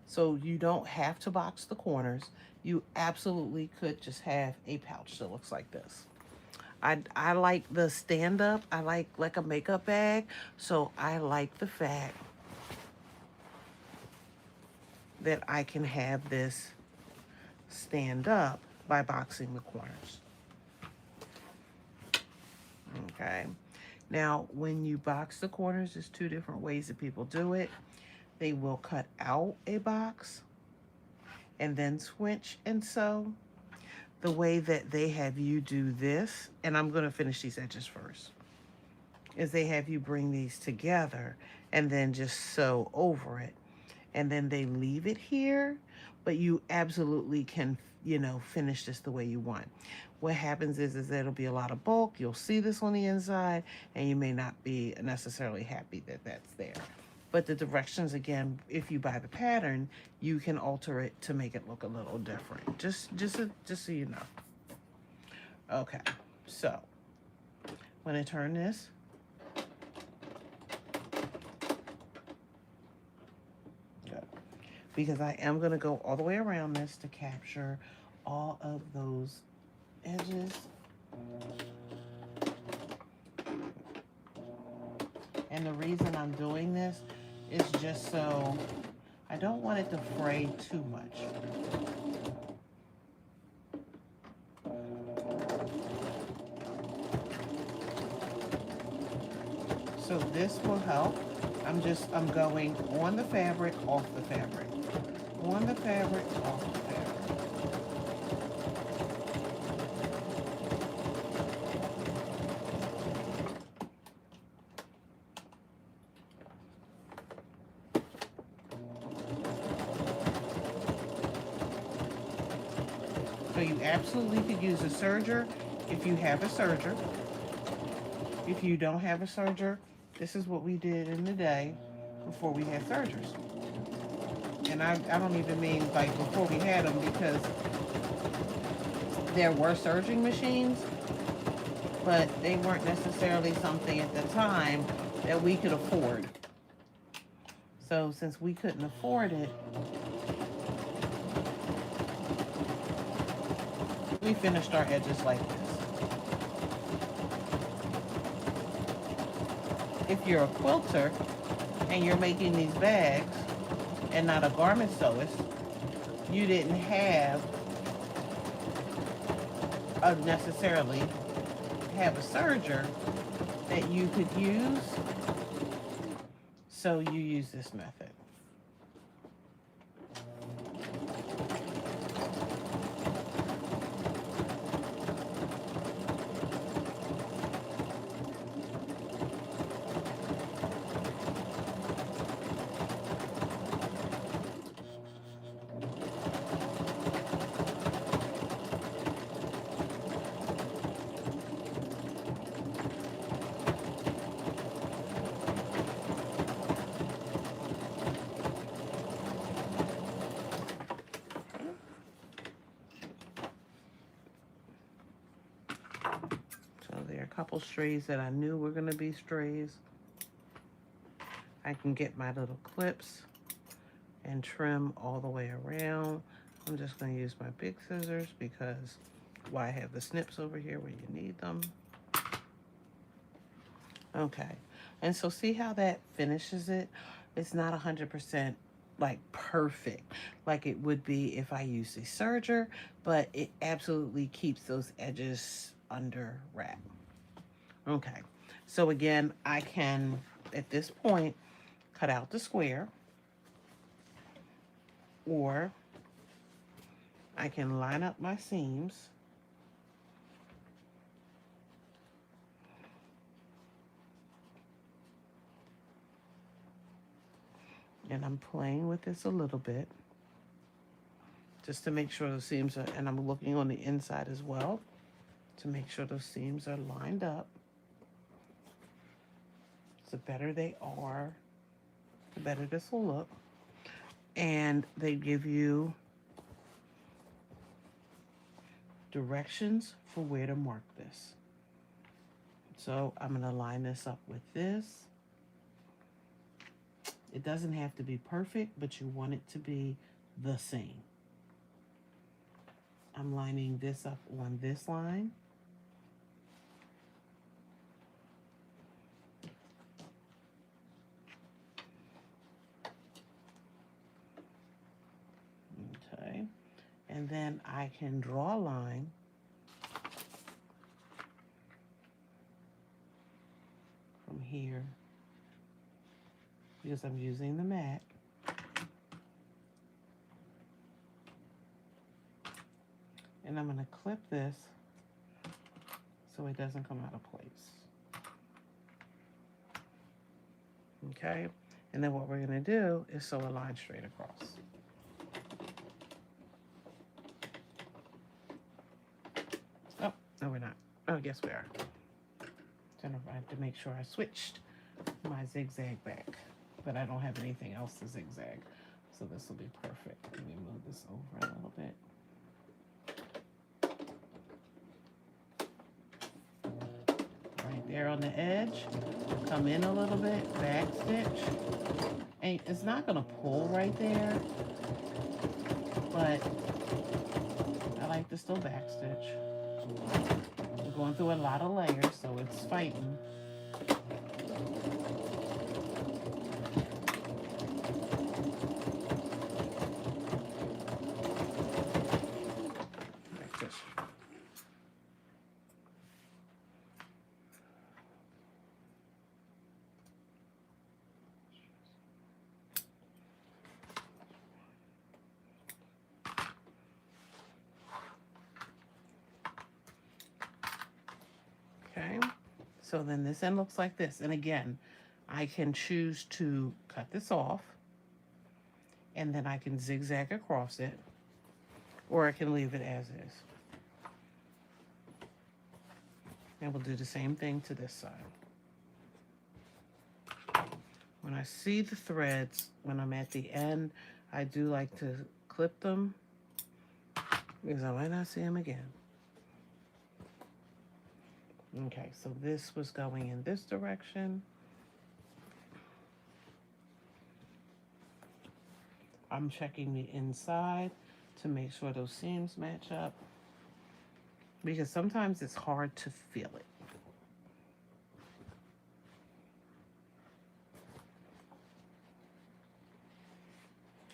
So you don't have to box the corners. You absolutely could just have a pouch that looks like this. I like the stand-up. I like a makeup bag. So I like the fact that I can have this stand up by boxing the corners. Okay. Now, when you box the corners, there's two different ways that people do it. They will cut out a box and then switch and sew. The way that they have you do this, and I'm going to finish these edges first, is they have you bring these together and then just sew over it. And then they leave it here, but you absolutely can, you know, finish this the way you want. What happens is there'll be a lot of bulk. You'll see this on the inside, and you may not be necessarily happy that that's there. But the directions, again, if you buy the pattern, you can alter it to make it look a little different. Just so you know. Okay, so when I turn this, because I am going to go all the way around this to capture all of those edges. And the reason I'm doing this is just so I don't want it to fray too much. So this will help. I'm going on the fabric, off the fabric. On the fabric, off the fabric. So you absolutely could use a serger if you have a serger. If you don't have a serger, this is what we did in the day before we had sergers. And I don't even mean like before we had them, because there were serging machines, but they weren't necessarily something at the time that we could afford. So since we couldn't afford it, we finished our edges like this. If you're a quilter and you're making these bags and not a garment sewist, you didn't have necessarily have a serger that you could use, so you use this method. So there are a couple strays that I knew were going to be strays. I can get my little clips and trim all the way around. I'm just going to use my big scissors because I have the snips over here where you need them. Okay, and so see how that finishes it? It's not 100% like perfect like it would be if I used a serger, but it absolutely keeps those edges under wrap. Okay, so again, I can, at this point, cut out the square, or I can line up my seams. And I'm playing with this a little bit just to make sure the seams are, and I'm looking on the inside as well to make sure those seams are lined up. The better they are, the better this will look. And they give you directions for where to mark this. So I'm going to line this up with this. It doesn't have to be perfect, but you want it to be the same. I'm lining this up on this line. Okay, and then I can draw a line from here because I'm using the mat. And I'm going to clip this so it doesn't come out of place. Okay, and then what we're going to do is sew a line straight across. Oh, no, we're not. Oh, yes, we are. I have to make sure I switched my zigzag back, but I don't have anything else to zigzag, so this will be perfect. Let me move this over a little bit. Right there on the edge, come in a little bit, back stitch, and it's not going to pull right there, but I like to still back stitch. We're going through a lot of layers, so it's fighting. Okay, so then this end looks like this. And again, I can choose to cut this off, and then I can zigzag across it, or I can leave it as is. And we'll do the same thing to this side. When I see the threads, when I'm at the end, I do like to clip them because I might not see them again. Okay, so this was going in this direction. I'm checking the inside to make sure those seams match up. because sometimes it's hard to feel it.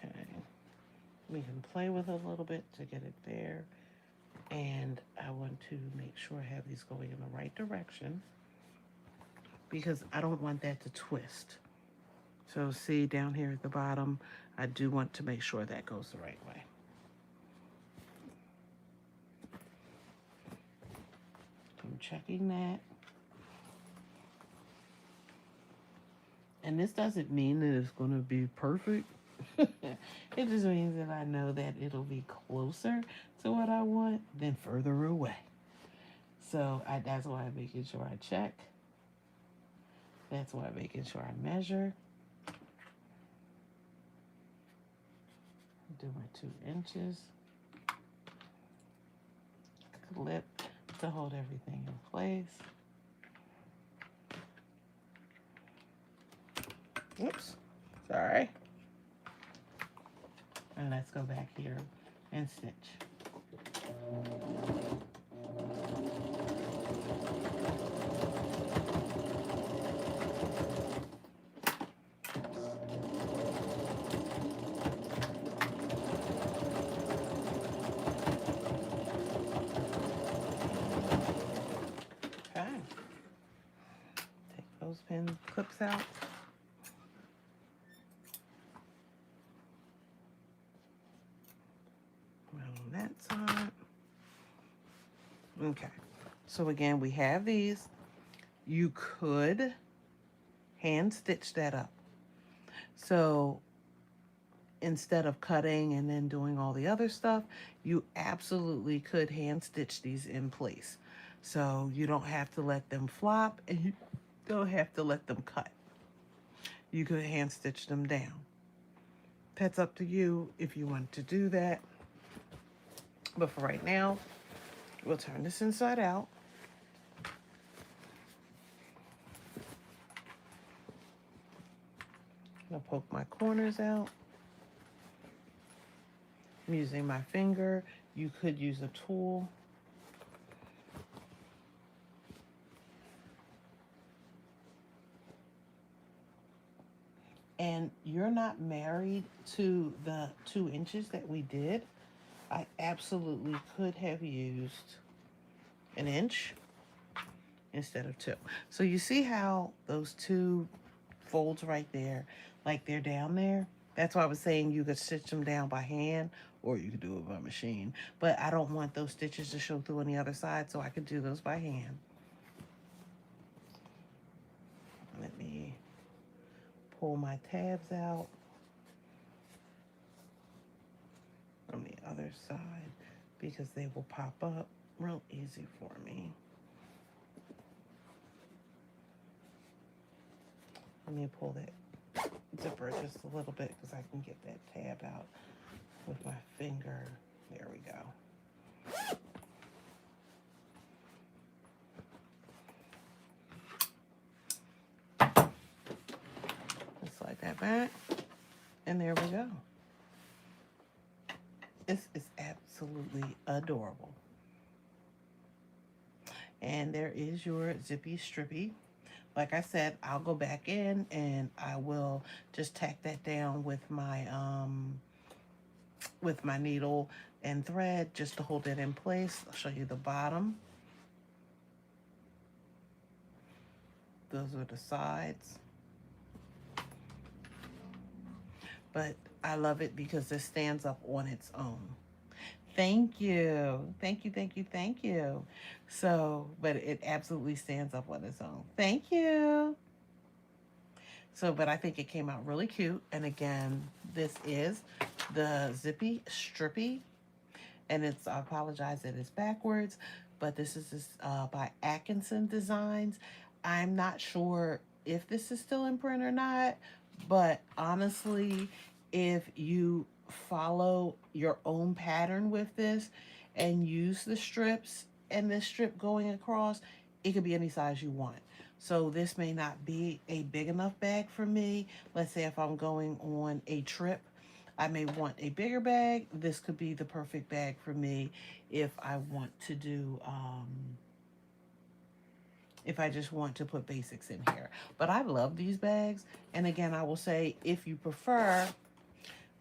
Okay. We can play with it a little bit to get it there. And I want to make sure I have these going in the right direction because I don't want that to twist. So see down here at the bottom, I do want to make sure that goes the right way. I'm checking that. And this doesn't mean that it's going to be perfect. It just means that I know that it'll be closer to what I want than further away. So that's why I'm making sure I check. That's why I'm making sure I measure. Do my 2 inches. Clip to hold everything in place. Oops, sorry. And let's go back here and stitch. Okay. Take those pin clips out. On that side. Okay. So again, we have these. You could hand stitch that up. So instead of cutting and then doing all the other stuff, you absolutely could hand stitch these in place. So you don't have to let them flop and you don't have to let them cut. You could hand stitch them down. That's up to you if you want to do that. But for right now, we'll turn this inside out. I'll poke my corners out. I'm using my finger. You could use a tool. And you're not married to the 2 inches that we did. I absolutely could have used 1 inch instead of 2. So you see how those 2 folds right there, like they're down there? That's why I was saying you could stitch them down by hand or you could do it by machine. But I don't want those stitches to show through on the other side, so I could do those by hand. Let me pull my tabs out on the other side because they will pop up real easy for me. Let me pull that zipper just a little bit because I can get that tab out with my finger. There we go. Just slide that back, and there we go. This is absolutely adorable. And there is your Zippy Strippy. Like I said, I'll go back in and I will just tack that down with my needle and thread just to hold it in place. I'll show you the bottom. Those are the sides. But I love it because it stands up on its own. Thank you. Thank you, thank you, thank you. So, but it absolutely stands up on its own. Thank you. So, but I think it came out really cute. And again, this is the Zippy Strippy. And it's, I apologize that it's backwards, but this is by Atkinson Designs. I'm not sure if this is still in print or not, but honestly, if you follow your own pattern with this and use the strips and this strip going across, it could be any size you want. So this may not be a big enough bag for me. Let's say if I'm going on a trip, I may want a bigger bag. This could be the perfect bag for me if I want to do, if I just want to put basics in here. But I love these bags. And again, I will say, if you prefer,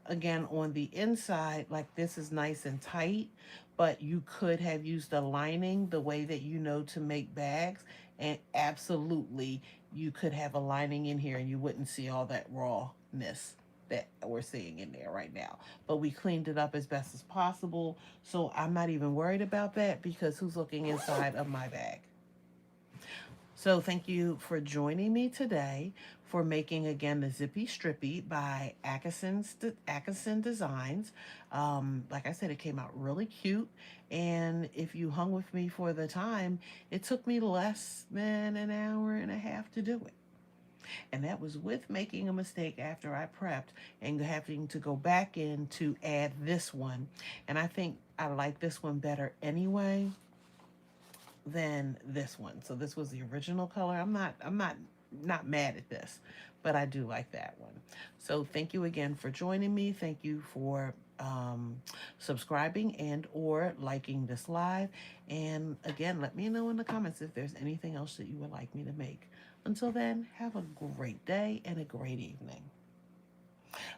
again, on the inside, like this is nice and tight, but you could have used a lining the way that you know to make bags. And absolutely, you could have a lining in here and you wouldn't see all that rawness that we're seeing in there right now. But we cleaned it up as best as possible. So I'm not even worried about that, because who's looking inside of my bag? So thank you for joining me today for making, again, the Zippy Strippy by Atkinson Designs. Like I said, it came out really cute. And if you hung with me for the time, it took me less than an hour and a half to do it. And that was with making a mistake after I prepped and having to go back in to add this one. And I think I like this one better anyway than this one. So this was the original color. I'm not mad at this, but I do like that one. So thank you again for joining me. Thank you for subscribing and or liking this live. And again, let me know in the comments if there's anything else that you would like me to make. Until then, have a great day and a great evening.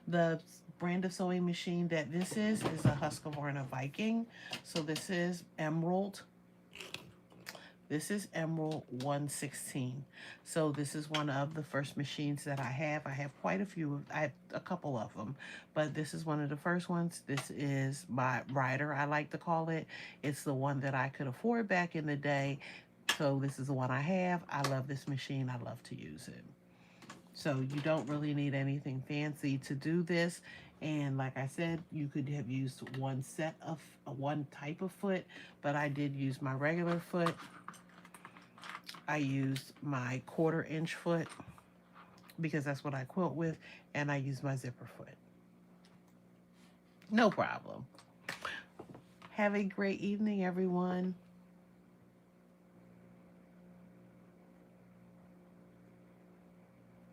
The brand of sewing machine that this is a Husqvarna Viking. So this is Emerald. This is Emerald 116. So this is one of the first machines that I have. I have quite a few. I have a couple of them, but this is one of the first ones. This is my rider, I like to call it. It's the one that I could afford back in the day. So this is the one I have. I love this machine. I love to use it. So you don't really need anything fancy to do this. And like I said, you could have used one type of foot, but I did use my regular foot. I used my 1/4 inch foot because that's what I quilt with, and I used my zipper foot. No problem. Have a great evening, everyone.